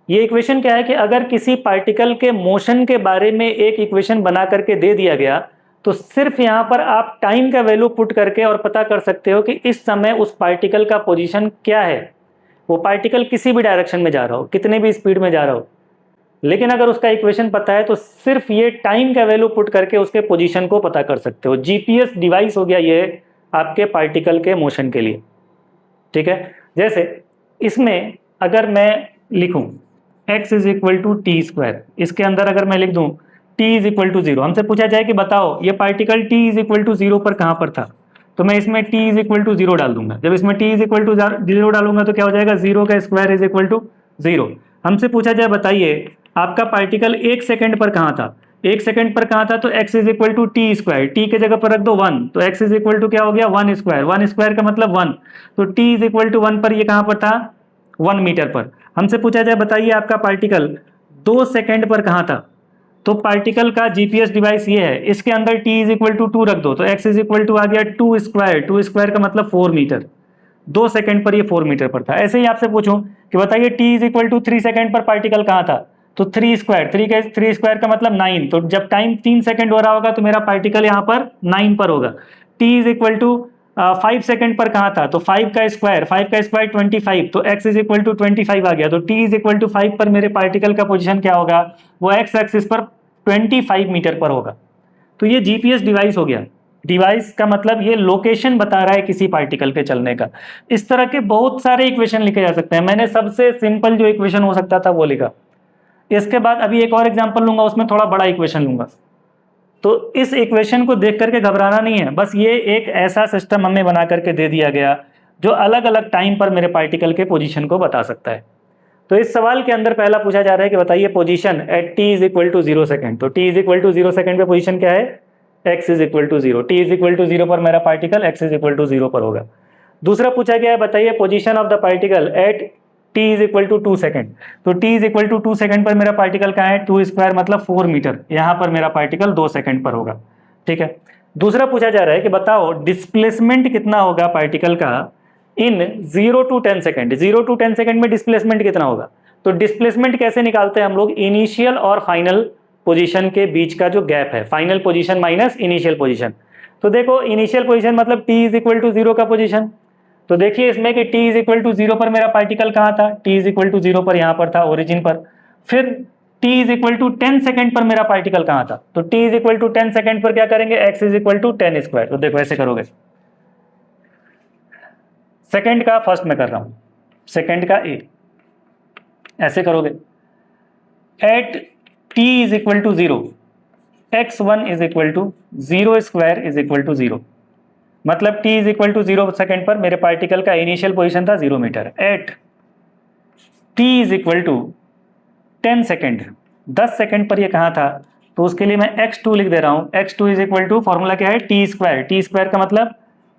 ये इक्वेशन क्या है कि अगर किसी पार्टिकल के मोशन के बारे में एक इक्वेशन बना करके दे दिया गया तो सिर्फ यहाँ पर आप टाइम का वैल्यू पुट करके और पता कर सकते हो कि इस समय उस पार्टिकल का पोजीशन क्या है। वो पार्टिकल किसी भी डायरेक्शन में जा रहा हो, कितने भी स्पीड में जा रहा हो, लेकिन अगर उसका इक्वेशन पता है तो सिर्फ ये टाइम का वैल्यू पुट करके उसके पोजीशन को पता कर सकते हो। जीपीएस डिवाइस हो गया ये आपके पार्टिकल के मोशन के लिए। ठीक है, जैसे इसमें अगर मैं लिखूं x is equal to T square, इसके अंदर अगर मैं लिख दूं t इज इक्वल टू 0, हमसे पूछा जाए कि बताओ ये particle t is equal to 0 पर कहाँ पर था, तो मैं इसमें t इज इक्वल टू 0 डाल दूंगा। जब इसमें t इज इक्वल टू 0 डालूंगा तो क्या हो जाएगा, 0 का स्क्वायर इज इक्वल टू 0। हमसे पूछा जाए बताइए आपका पार्टिकल 1 सेकेंड पर कहाँ था, 1 सेकेंड पर कहाँ था, तो x is equal to T square, t के जगह पर रख दो 1, तो x इज इक्वल टू क्या हो गया 1 स्क्वायर, 1 स्क्वायर का मतलब 1, तो t इज इक्वल टू 1 पर ये कहाँ पर था 1 मीटर पर। हमसे पूछा जाए बताइए आपका पार्टिकल 2 सेकेंड पर कहाँ था, तो पार्टिकल का जीपीएस डिवाइस ये है, इसके अंदर t इज इक्वल टू 2 रख दो तो x इज इक्वल टू आ गया 2 स्क्वायर, 2 स्क्वायर का मतलब 4 मीटर, 2 सेकेंड पर ये 4 मीटर पर था। ऐसे ही आपसे पूछूं कि बताइए t is equal to 3 second पर पार्टिकल कहाँ था, तो 3 स्क्वायर, 3 स्क्वायर का मतलब 9, तो जब टाइम 3 सेकेंड हो रहा होगा तो मेरा पार्टिकल यहाँ पर 9 पर होगा। t is equal to 5 second पर कहाँ था, तो 5 का स्क्वायर 25, तो x इज इक्वल टू 25 आ गया, तो t इज इक्वल टू 5 पर मेरे पार्टिकल का पोजीशन क्या होगा, वो x एक्सिस पर 25 मीटर पर होगा। तो ये जीपीएस डिवाइस हो गया। डिवाइस का मतलब ये लोकेशन बता रहा है किसी पार्टिकल के चलने का। इस तरह के बहुत सारे इक्वेशन लिखे जा सकते हैं, मैंने सबसे सिंपल जो इक्वेशन हो सकता था वो लिखा। इसके बाद अभी एक और एग्जांपल लूंगा, उसमें थोड़ा बड़ा इक्वेशन लूंगा। तो इस इक्वेशन को देख करके घबराना नहीं है, बस ये एक ऐसा सिस्टम हमें बना करके दे दिया गया जो अलग अलग टाइम पर मेरे पार्टिकल के पोजीशन को बता सकता है। तो इस सवाल के अंदर पहला पूछा जा रहा है कि बताइए position at T is equal to 0 second. तो T is equal to 0 second पे पोजीशन क्या है, X is equal to 0। T is equal to 0 पर मेरा particle X is equal to 0 पर होगा। दूसरा पूछा गया है बताइए position of the particle at T is equal to 2 second. तो T is equal to 2 second पर मेरा पार्टिकल कहाँ है, 2 स्क्वायर मतलब 4 मीटर, यहाँ पर मेरा पार्टिकल 2 सेकेंड पर होगा। ठीक है। दूसरा पूछा जा रहा है कि बताओ डिस्प्लेसमेंट कितना होगा पार्टिकल का इन 0 to 10 सेकेंड। 0 to 10 सेकेंड में डिस्प्लेसमेंट कितना होगा। तो डिस्प्लेसमेंट कैसे निकालते हैं हम लोग, इनिशियल और फाइनल पोजीशन के बीच का जो गैप है, final position minus initial position. तो देखो इनिशियल पोजीशन मतलब t इज इक्वल टू 0 का पोजीशन। तो देखिए इसमें कि t इज इक्वल टू 0 पर मेरा पार्टिकल कहाँ था, t इज इक्वल टू 0 पर यहाँ पर था ओरिजिन पर। फिर t is equal to 10 second पर मेरा पार्टिकल कहाँ था, तो t is equal to 10 second पर क्या करेंगे, x is equal to 10 square. तो देखो ऐसे करोगे, सेकेंड का फर्स्ट में कर रहा हूं, सेकेंड का a ऐसे करोगे। At t is equal to 0 x1 is equal to 0 square is equal to 0, मतलब t is equal to 0 second पर मेरे पार्टिकल का इनिशियल पोजीशन था 0 metre. At t is equal to 10 second, 10 second पर ये कहाँ था, तो उसके लिए मैं x2 लिख दे रहा हूँ। x2 is equal to formula क्या है, t स्क्वायर, t स्क्वायर का मतलब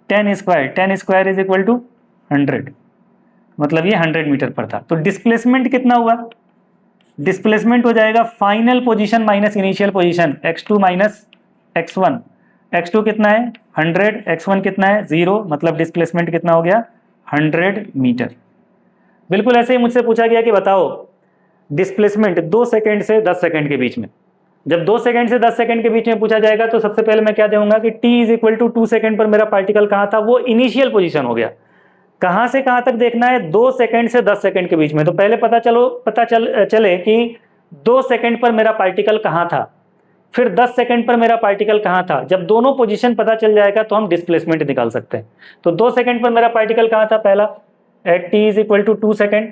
10 square, 10 square is equal to 100, मतलब ये 100 मीटर पर था। तो डिस्प्लेसमेंट कितना हुआ, डिस्प्लेसमेंट हो जाएगा final position minus initial position, x2 minus x1। x2 कितना है 100, x1 कितना है 0, मतलब डिस्प्लेसमेंट कितना हो गया 100 मीटर। बिल्कुल ऐसे ही मुझसे पूछा गया कि बताओ डिस्प्लेसमेंट 2 सेकेंड से 10 सेकेंड के बीच में। जब 2 सेकेंड से 10 सेकेंड के बीच में पूछा जाएगा तो सबसे पहले मैं क्या दूंगा कि t is equal to 2 second पर मेरा पार्टिकल कहाँ था, वो इनिशियल पोजीशन हो गया। कहाँ से कहाँ तक देखना है, 2 सेकेंड से 10 सेकेंड के बीच में। तो पहले चले कि 2 सेकेंड पर मेरा पार्टिकल कहाँ था, फिर 10 सेकेंड पर मेरा पार्टिकल कहाँ था। जब दोनों पोजीशन पता चल जाएगा तो हम डिस्प्लेसमेंट निकाल सकते हैं। तो 2 सेकेंड पर मेरा पार्टिकल कहाँ था, पहला at T is equal to 2 second.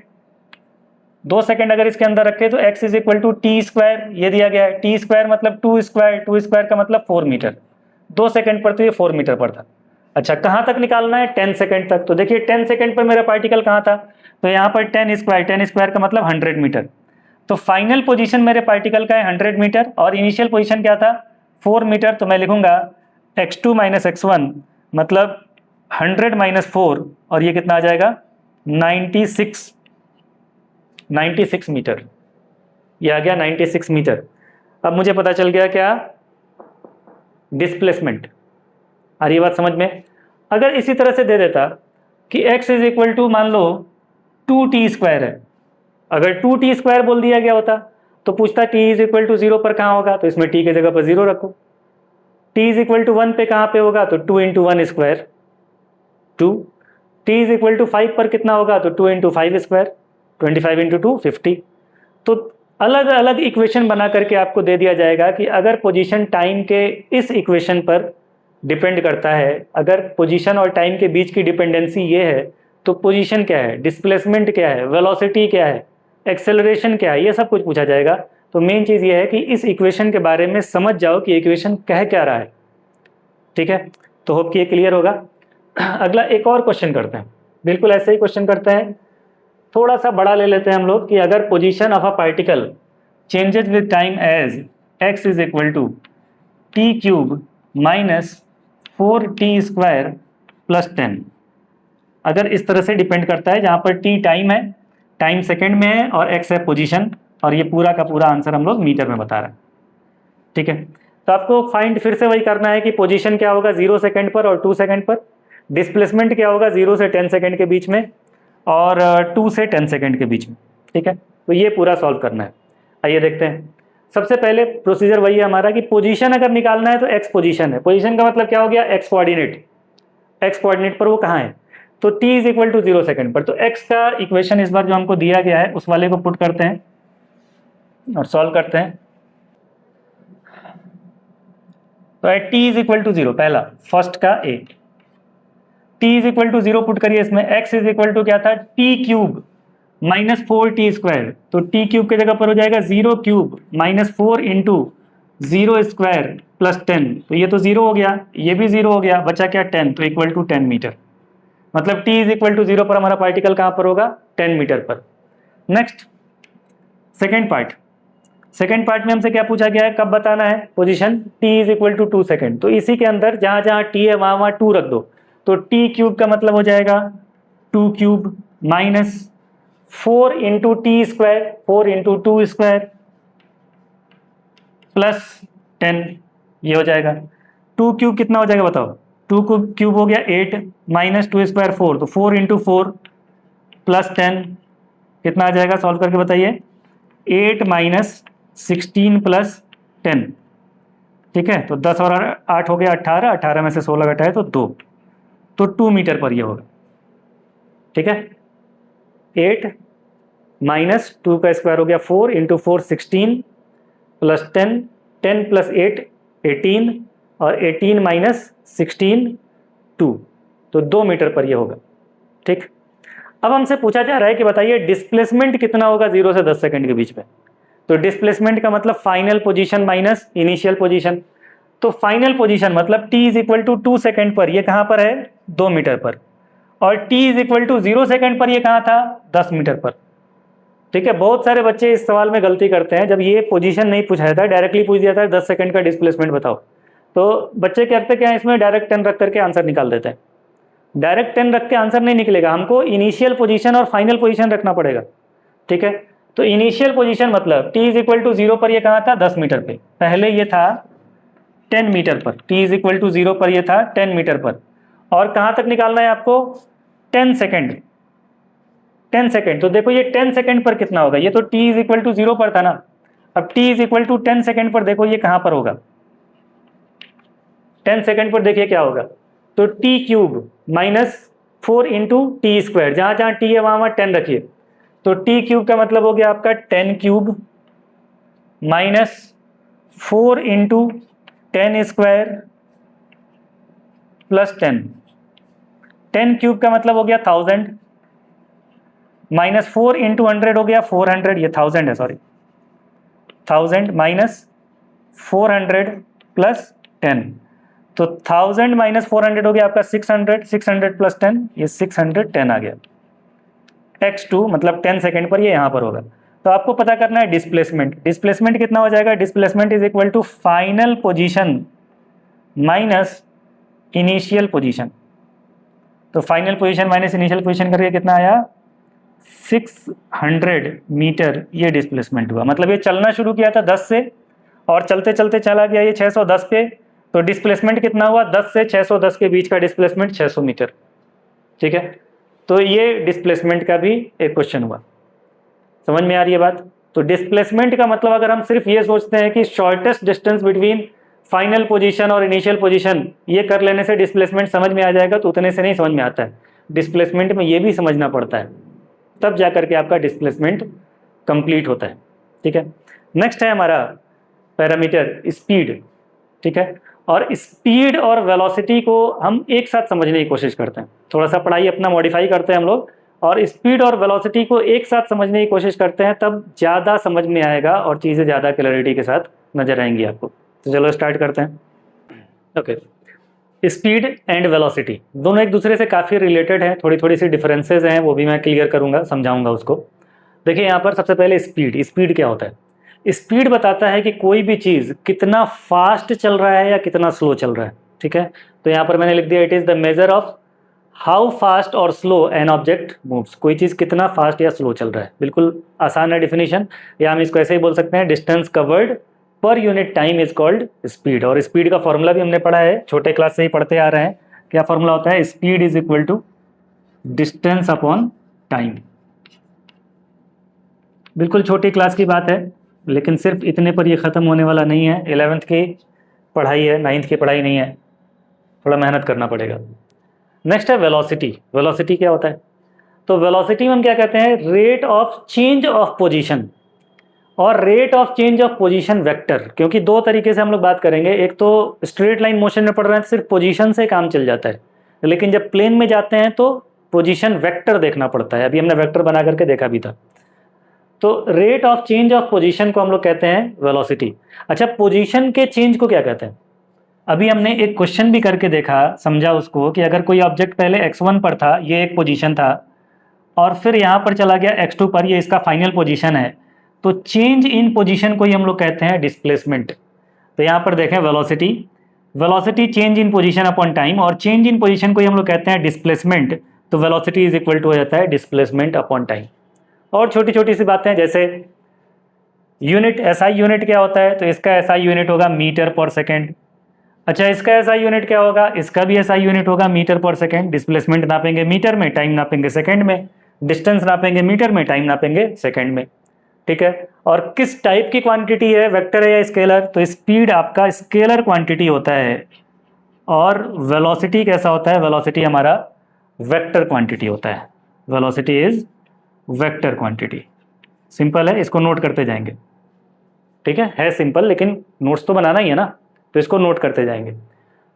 2 second अगर इसके अंदर रखे तो x is equal to T square, ये दिया गया है। टी स्क्वायर मतलब 2 स्क्वायर, 2 स्क्वायर का मतलब 4 मीटर। 2 सेकेंड पर तो ये 4 मीटर पर था। अच्छा कहाँ तक निकालना है, 10 सेकेंड तक। तो देखिए 10 सेकेंड पर मेरा पार्टिकल कहाँ था, तो यहाँ पर 10 स्क्वायर, 10 स्क्वायर का मतलब 100 मीटर। तो फाइनल पोजीशन मेरे पार्टिकल का है 100 मीटर और इनिशियल पोजीशन क्या था 4 मीटर। तो मैं लिखूंगा x2 माइनस x1 मतलब 100 माइनस 4 और ये कितना आ जाएगा 96 मीटर। ये आ गया 96 मीटर। अब मुझे पता चल गया क्या, डिस्प्लेसमेंट। आ रही बात समझ में। अगर इसी तरह से दे देता कि x इज इक्वल टू मान लो 2t स्क्वायर है, अगर 2t स्क्वायर बोल दिया गया होता तो पूछता t इज इक्वल टू 0 पर कहाँ होगा, तो इसमें t की जगह पर 0 रखो। t इज इक्वल टू 1 पे कहाँ पे होगा, तो 2 into 1 square 2। t is equal to 5 पर कितना होगा, तो 2 इंटू 5 स्क्वायर 25 इंटू 2 50। तो अलग अलग इक्वेशन बना करके आपको दे दिया जाएगा कि अगर पोजीशन टाइम के इस इक्वेशन पर डिपेंड करता है, अगर पोजीशन और टाइम के बीच की डिपेंडेंसी ये है तो पोजीशन क्या है, डिस्प्लेसमेंट क्या है, वेलोसिटी क्या है, एक्सेलरेशन क्या है, ये सब कुछ पूछा जाएगा। तो मेन चीज़ ये है कि इस इक्वेशन के बारे में समझ जाओ कि इक्वेशन कह क्या रहा है। ठीक है, तो होप कि ये क्लियर होगा। अगला एक और क्वेश्चन करते हैं, बिल्कुल ऐसे ही क्वेश्चन करते हैं, थोड़ा सा बड़ा ले लेते हैं हम लोग कि अगर position of a particle changes with time as x is equal to t cube minus 4t square plus 10, अगर इस तरह से डिपेंड करता है जहाँ पर t टाइम है, टाइम सेकेंड में है और x है पोजीशन, और ये पूरा का पूरा आंसर हम लोग मीटर में बता रहे हैं। ठीक है, तो आपको फाइंड फिर से वही करना है कि पोजीशन क्या होगा 0 सेकेंड पर और 2 सेकेंड पर, डिस्प्लेसमेंट क्या होगा 0 से 10 सेकेंड के बीच में और 2 से 10 सेकेंड के बीच में। ठीक है, तो ये पूरा सॉल्व करना है। आइए देखते हैं। सबसे पहले प्रोसीजर वही है हमारा कि पोजीशन अगर निकालना है तो x पोजीशन है। पोजीशन का मतलब क्या हो गया, x कोऑर्डिनेट, x कोऑर्डिनेट पर वो कहाँ है, तो t is equal to 0 second पर। तो x का इक्वेशन इस बार जो हमको दिया गया है उस वाले को पुट करते हैं और सॉल्व करते हैं। तो at t is equal to 0, पहला फर्स्ट का a, t is equal to 0 put करिए इसमें। x इज इक्वल टू क्या था, t cube minus 4t square, तो t क्यूब की जगह पर हो जाएगा 0 cube minus 4 into 0 square plus 10, तो ये तो 0 हो गया, ये भी 0 हो गया, बचा क्या 10, तो इक्वल टू 10 मीटर। मतलब t इज इक्वल टू 0 पर हमारा पार्टिकल कहाँ पर होगा, 10 मीटर पर। नेक्स्ट सेकेंड पार्ट में हमसे क्या पूछा गया है, कब बताना है position, t is equal to 2 second. तो इसी के अंदर जहाँ जहाँ t है वहाँ वहाँ 2 रख दो, तो t क्यूब का मतलब हो जाएगा 2 cube minus 4 into T square, 4 into 2 square plus 10, ये हो जाएगा। 2 क्यूब कितना हो जाएगा बताओ, 2 क्यूब हो गया 8 माइनस 2 स्क्वायर 4, तो 4 इंटू 4 प्लस 10 कितना आ जाएगा, सॉल्व करके बताइए। 8 माइनस 16 प्लस 10, ठीक है, तो 10 और 8 हो गया 18, 18 में से 16 घटाए तो 2, तो 2 मीटर पर ये होगा। ठीक है, 8 माइनस 2 का स्क्वायर हो गया 4 इंटू 4 16 प्लस 10, 10 प्लस 8 18 और 18 माइनस 16 2, तो 2 मीटर पर ये होगा। ठीक, अब हमसे पूछा जा रहा है कि बताइए डिस्प्लेसमेंट कितना होगा 0 से 10 सेकंड के बीच में। तो डिस्प्लेसमेंट का मतलब final position minus initial position. तो फाइनल पोजीशन मतलब t is equal to 2 second पर ये कहाँ पर है, 2 मीटर पर, और t is equal to 0 second पर ये कहाँ था, 10 मीटर पर। ठीक है, बहुत सारे बच्चे इस सवाल में गलती करते हैं, जब ये पोजीशन नहीं पूछा था, डायरेक्टली पूछ दिया था 10 सेकंड का डिस्प्लेसमेंट बताओ, तो बच्चे करते क्या है, इसमें डायरेक्ट 10 रख करके आंसर निकाल देते हैं। डायरेक्ट 10 रख के आंसर नहीं निकलेगा, हमको इनिशियल पोजीशन और फाइनल पोजीशन रखना पड़ेगा। ठीक है, तो इनिशियल पोजीशन मतलब t इज इक्वल टू 0 पर ये कहाँ था, 10 मीटर पे, पहले ये था 10 मीटर पर, t इज इक्वल टू 0 पर ये था 10 मीटर पर, और कहाँ तक निकालना है आपको, 10 सेकेंड। 10 सेकेंड, तो देखो ये 10 सेकेंड पर कितना होगा, ये तो t इज इक्वल टू 0 पर था ना, अब t is equal to 10 second पर देखो ये कहाँ पर होगा, 10 सेकेंड पर देखिए क्या होगा, तो t cube minus 4 into T square, जहाँ जहाँ t है वहाँ वहाँ 10 रखिए, तो t क्यूब का मतलब हो गया आपका 10 cube minus 4 into 10 square plus 10, 10 cube का मतलब हो गया 1000 माइनस 4 इंटू 100 हो गया 400, ये 1000 है सॉरी, 1000 माइनस 400 प्लस 10, तो 1000 माइनस 400 हो गया आपका 600, 600 प्लस 10, ये 610 आ गया। x2 मतलब 10 सेकेंड पर ये यहाँ पर होगा। तो आपको पता करना है डिस्प्लेसमेंट, डिस्प्लेसमेंट कितना हो जाएगा, displacement is equal to final position minus initial position. तो final position minus initial position करके कितना आया, 600 मीटर ये डिस्प्लेसमेंट हुआ। मतलब ये चलना शुरू किया था 10 से और चलते चलते चला गया ये 610 पे, तो डिस्प्लेसमेंट कितना हुआ, 10 से 610 के बीच का डिस्प्लेसमेंट 600 मीटर। ठीक है, तो ये डिस्प्लेसमेंट का भी एक क्वेश्चन हुआ, समझ में आ रही है बात। तो डिस्प्लेसमेंट का मतलब अगर हम सिर्फ ये सोचते हैं कि shortest distance between final position और इनिशियल पोजीशन, ये कर लेने से डिस्प्लेसमेंट समझ में आ जाएगा, तो उतने से नहीं समझ में आता है, डिस्प्लेसमेंट में ये भी समझना पड़ता है, तब जा करके आपका डिस्प्लेसमेंट कंप्लीट होता है। ठीक है, नेक्स्ट है हमारा पैरामीटर स्पीड। ठीक है, और स्पीड और वेलोसिटी को हम एक साथ समझने की कोशिश करते हैं, थोड़ा सा पढ़ाई अपना मॉडिफाई करते हैं हम लोग, और स्पीड और वेलोसिटी को एक साथ समझने की कोशिश करते हैं, तब ज़्यादा समझ में आएगा और चीज़ें ज़्यादा क्लैरिटी के साथ नजर आएंगी आपको। तो चलो स्टार्ट करते हैं। ओके, स्पीड एंड वेलोसिटी दोनों एक दूसरे से काफ़ी रिलेटेड हैं, थोड़ी थोड़ी सी डिफरेंसेस हैं, वो भी मैं क्लियर करूँगा, समझाऊंगा उसको। देखिए यहाँ पर सबसे पहले स्पीड, स्पीड क्या होता है, स्पीड बताता है कि कोई भी चीज़ कितना फास्ट चल रहा है या कितना स्लो चल रहा है। ठीक है, तो यहाँ पर मैंने लिख दिया, it is the measure of how fast और स्लो एन ऑब्जेक्ट मूव्स, कोई चीज़ कितना फास्ट या स्लो चल रहा है। बिल्कुल आसान है डिफिनीशन, या हम इसको ऐसे ही बोल सकते हैं, distance covered per unit time is called speed. और स्पीड का फॉर्मूला भी हमने पढ़ा है, छोटे क्लास से ही पढ़ते आ रहे हैं, क्या फॉर्मूला होता है, speed is equal to distance upon time. बिल्कुल छोटी क्लास की बात है, लेकिन सिर्फ इतने पर ये ख़त्म होने वाला नहीं है, 11th की पढ़ाई है, 9th की पढ़ाई नहीं है, थोड़ा मेहनत करना पड़ेगा। नेक्स्ट है वेलोसिटी। वेलोसिटी क्या होता है, तो वेलोसिटी में हम क्या कहते हैं, rate of change of position और rate of change of position vector. क्योंकि दो तरीके से हम लोग बात करेंगे, एक तो स्ट्रेट लाइन मोशन में पढ़ रहे हैं सिर्फ पोजीशन से काम चल जाता है, लेकिन जब प्लेन में जाते हैं तो पोजीशन वेक्टर देखना पड़ता है, अभी हमने वेक्टर बना करके देखा भी था। तो rate of change of position को हम लोग कहते हैं वेलोसिटी। अच्छा, पोजीशन के चेंज को क्या कहते हैं, अभी हमने एक क्वेश्चन भी करके देखा, समझा उसको, कि अगर कोई ऑब्जेक्ट पहले x1 पर था, ये एक पोजीशन था, और फिर यहाँ पर चला गया x2 पर, ये इसका फाइनल पोजीशन है, तो चेंज इन पोजीशन को ही हम लोग कहते हैं डिस्प्लेसमेंट। तो यहाँ पर देखें velocity, velocity change in position upon time, और चेंज इन पोजीशन को ही हम लोग कहते हैं डिस्प्लेसमेंट। तो वेलोसिटी इज इक्वल टू हो जाता है डिस्प्लेसमेंट अपॉन टाइम। और छोटी छोटी सी बातें, जैसे यूनिट, एसआई यूनिट क्या होता है, तो इसका एसआई यूनिट होगा मीटर पर सेकेंड। अच्छा, इसका एसआई यूनिट क्या होगा, इसका भी एसआई यूनिट होगा मीटर पर सेकेंड। डिस्प्लेसमेंट नापेंगे मीटर में, टाइम नापेंगे सेकेंड में, डिस्टेंस नापेंगे मीटर में, टाइम नापेंगे सेकेंड में। ठीक है, और किस टाइप की क्वांटिटी है, वेक्टर है या स्केलर, तो स्पीड आपका स्केलर क्वांटिटी होता है, और वेलोसिटी कैसा होता है, वेलोसिटी हमारा वेक्टर क्वांटिटी होता है। Velocity is vector quantity. Simple है, इसको नोट करते जाएंगे। ठीक है सिंपल, लेकिन नोट्स तो बनाना ही है ना, तो इसको नोट करते जाएंगे।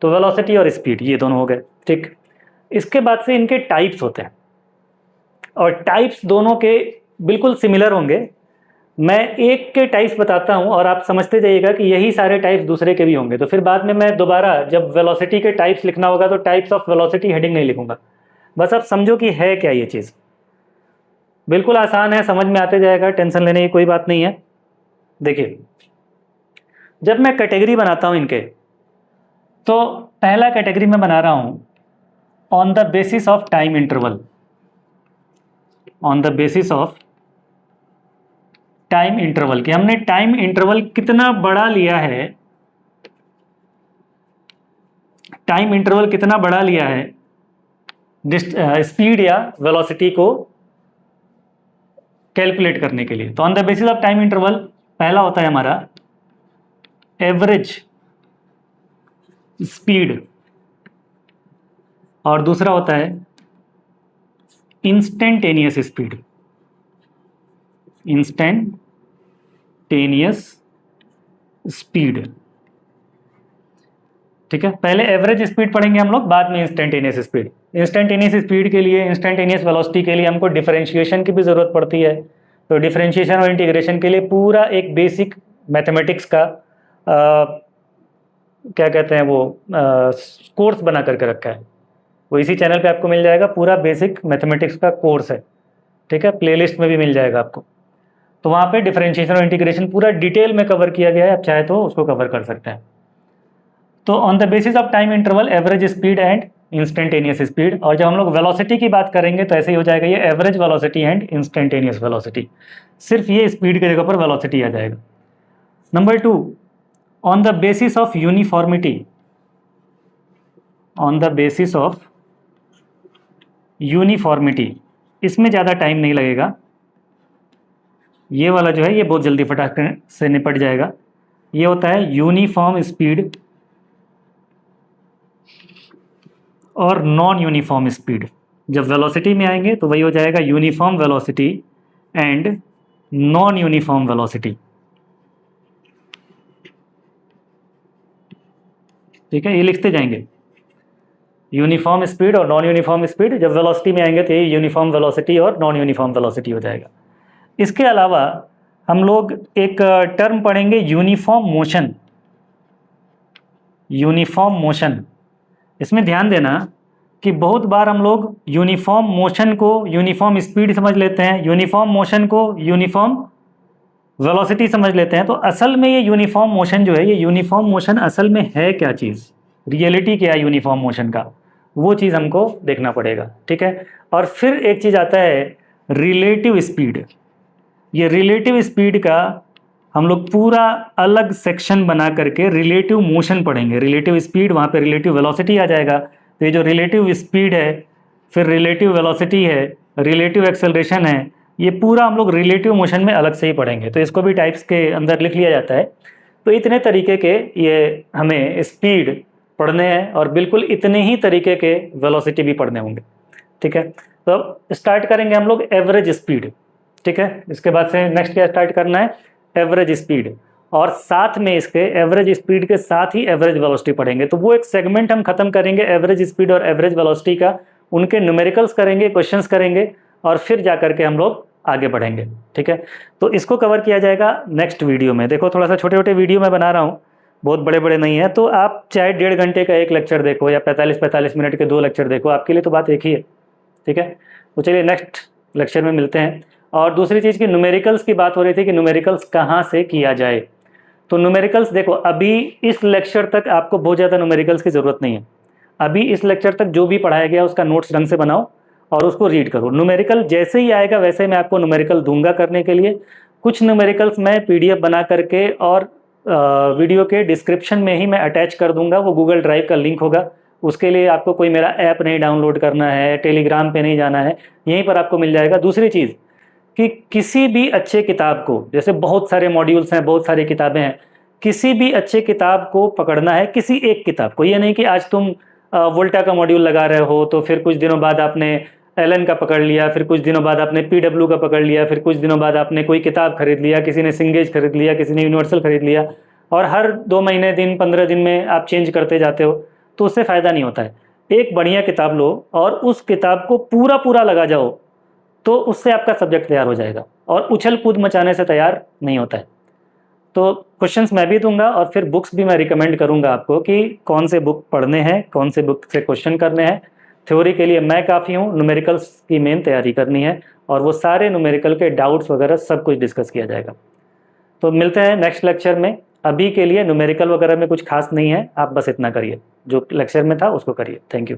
तो वेलोसिटी और स्पीड ये दोनों हो गए। ठीक, इसके बाद से इनके टाइप्स होते हैं, और टाइप्स दोनों के बिल्कुल सिमिलर होंगे। मैं एक के टाइप्स बताता हूं और आप समझते जाइएगा कि यही सारे टाइप्स दूसरे के भी होंगे, तो फिर बाद में मैं दोबारा जब वेलोसिटी के टाइप्स लिखना होगा तो टाइप्स ऑफ वेलोसिटी हेडिंग नहीं लिखूंगा। बस आप समझो कि है क्या ये चीज़। बिल्कुल आसान है, समझ में आते जाएगा, टेंशन लेने की कोई बात नहीं है। देखिए, जब मैं कैटेगरी बनाता हूं इनके, तो पहला कैटेगरी मैं बना रहा हूं on the basis of time interval. On the basis of time interval, कि हमने टाइम इंटरवल कितना बड़ा लिया है, टाइम इंटरवल कितना बड़ा लिया है स्पीड या वेलोसिटी को कैलकुलेट करने के लिए। तो on the basis of time interval पहला होता है हमारा एवरेज स्पीड, और दूसरा होता है इंस्टेंटेनियस स्पीड। Instantaneous speed. ठीक है, पहले एवरेज स्पीड पढ़ेंगे हम लोग, बाद में इंस्टेंटेनियस स्पीड। इंस्टेंटेनियस स्पीड के लिए, इंस्टेंटेनियस वेलोसिटी के लिए हमको डिफरेंशिएशन की भी ज़रूरत पड़ती है। तो डिफरेंशिएशन और इंटीग्रेशन के लिए पूरा एक बेसिक मैथमेटिक्स का क्या कहते हैं वो कोर्स बना करके रखा है, वो इसी चैनल पे आपको मिल जाएगा। पूरा बेसिक मैथमेटिक्स का कोर्स है। ठीक है, प्लेलिस्ट में भी मिल जाएगा आपको। तो वहाँ पे डिफरेंशिएशन और इंटीग्रेशन पूरा डिटेल में कवर किया गया है, आप चाहे तो उसको कवर कर सकते हैं। तो on the basis of time interval average speed and instantaneous speed. और जब हम लोग वेलोसिटी की बात करेंगे तो ऐसे ही हो जाएगा, ये average velocity and instantaneous velocity. सिर्फ ये स्पीड की जगह पर वेलोसिटी आ जाएगा। Number 2, on the basis of uniformity. On the basis of uniformity, इसमें ज़्यादा टाइम नहीं लगेगा, ये वाला जो है ये बहुत जल्दी फटाक से निपट जाएगा। ये होता है यूनिफॉर्म स्पीड और नॉन यूनिफॉर्म स्पीड। जब वेलोसिटी में आएंगे तो वही हो जाएगा uniform velocity and non uniform velocity. ठीक है, ये लिखते जाएंगे, यूनिफॉर्म स्पीड और नॉन यूनिफॉर्म स्पीड। जब वेलोसिटी में आएंगे तो ये यूनिफॉर्म वेलोसिटी और नॉन यूनिफॉर्म वेलोसिटी हो जाएगा। इसके अलावा हम लोग एक टर्म पढ़ेंगे यूनिफॉर्म मोशन। यूनिफॉर्म मोशन, इसमें ध्यान देना कि बहुत बार हम लोग यूनिफॉर्म मोशन को यूनिफॉर्म स्पीड समझ लेते हैं, यूनिफॉर्म मोशन को यूनिफॉर्म वेलोसिटी समझ लेते हैं। तो असल में ये यूनिफॉर्म मोशन जो है, ये यूनिफॉर्म मोशन असल में है क्या चीज़, रियलिटी क्या है यूनिफॉर्म मोशन का, वो चीज़ हमको देखना पड़ेगा। ठीक है, और फिर एक चीज़ आता है रिलेटिव स्पीड। ये रिलेटिव स्पीड का हम लोग पूरा अलग सेक्शन बना करके रिलेटिव मोशन पढ़ेंगे। रिलेटिव स्पीड, वहाँ पे रिलेटिव वेलोसिटी आ जाएगा। तो ये जो रिलेटिव स्पीड है, फिर रिलेटिव वेलोसिटी है, रिलेटिव एक्सेलरेशन है, ये पूरा हम लोग रिलेटिव मोशन में अलग से ही पढ़ेंगे। तो इसको भी टाइप्स के अंदर लिख लिया जाता है। तो इतने तरीके के ये हमें स्पीड पढ़ने हैं, और बिल्कुल इतने ही तरीके के वेलोसिटी भी पढ़ने होंगे। ठीक है, तो स्टार्ट करेंगे हम लोग एवरेज स्पीड। ठीक है, इसके बाद से नेक्स्ट क्या स्टार्ट करना है, एवरेज स्पीड, और साथ में इसके एवरेज स्पीड के साथ ही एवरेज वेलोसिटी पढ़ेंगे। तो वो एक सेगमेंट हम खत्म करेंगे एवरेज स्पीड और एवरेज वेलोसिटी का, उनके न्यूमेरिकल्स करेंगे, क्वेश्चंस करेंगे, और फिर जा करके हम लोग आगे बढ़ेंगे। ठीक है, तो इसको कवर किया जाएगा नेक्स्ट वीडियो में। देखो थोड़ा सा छोटे छोटे वीडियो मैं बना रहा हूँ, बहुत बड़े बड़े नहीं हैं, तो आप चाहे 1.5 घंटे का एक लेक्चर देखो या 45-45 मिनट के 2 लेक्चर देखो, आपके लिए तो बात एक ही है। ठीक है, तो चलिए नेक्स्ट लेक्चर में मिलते हैं। और दूसरी चीज़ की न्यूमेरिकल्स की बात हो रही थी कि न्यूमेरिकल्स कहाँ से किया जाए। तो न्यूमेरिकल्स देखो, अभी इस लेक्चर तक आपको बहुत ज़्यादा न्यूमेरिकल्स की ज़रूरत नहीं है। अभी इस लेक्चर तक जो भी पढ़ाया गया उसका नोट्स ढंग से बनाओ और उसको रीड करो। न्यूमेरिकल जैसे ही आएगा वैसे मैं आपको न्यूमेरिकल दूंगा करने के लिए। कुछ न्यूमेरिकल्स मैं पीडीएफ बना करके और वीडियो के डिस्क्रिप्शन में ही मैं अटैच कर दूंगा, वो गूगल ड्राइव का लिंक होगा। उसके लिए आपको कोई मेरा ऐप नहीं डाउनलोड करना है, टेलीग्राम पे नहीं जाना है, यहीं पर आपको मिल जाएगा। दूसरी चीज़ कि किसी भी अच्छे किताब को, जैसे बहुत सारे मॉड्यूल्स हैं, बहुत सारी किताबें हैं, किसी भी अच्छे किताब को पकड़ना है, किसी एक किताब को। ये नहीं कि आज तुम वोल्टा का मॉड्यूल लगा रहे हो तो फिर कुछ दिनों बाद आपने एलन का पकड़ लिया, फिर कुछ दिनों बाद आपने पीडब्ल्यू का पकड़ लिया, फिर कुछ दिनों बाद आपने कोई किताब खरीद लिया, किसी ने सिंगेज खरीद लिया, किसी ने यूनिवर्सल खरीद लिया, और हर 2 महीने दिन 15 दिन में आप चेंज करते जाते हो, तो उससे फ़ायदा नहीं होता है। एक बढ़िया किताब लो और उस किताब को पूरा पूरा लगा जाओ, तो उससे आपका सब्जेक्ट तैयार हो जाएगा, और उछल कूद मचाने से तैयार नहीं होता है। तो क्वेश्चंस मैं भी दूंगा और फिर बुक्स भी मैं रिकमेंड करूंगा आपको कि कौन से बुक पढ़ने हैं, कौन से बुक से क्वेश्चन करने हैं। थ्योरी के लिए मैं काफ़ी हूँ, न्यूमेरिकल्स की मेन तैयारी करनी है, और वो सारे न्यूमेरिकल के डाउट्स वगैरह सब कुछ डिस्कस किया जाएगा। तो मिलते हैं नेक्स्ट लेक्चर में। अभी के लिए न्यूमेरिकल वगैरह में कुछ खास नहीं है, आप बस इतना करिए, जो लेक्चर में था उसको करिए। Thank you.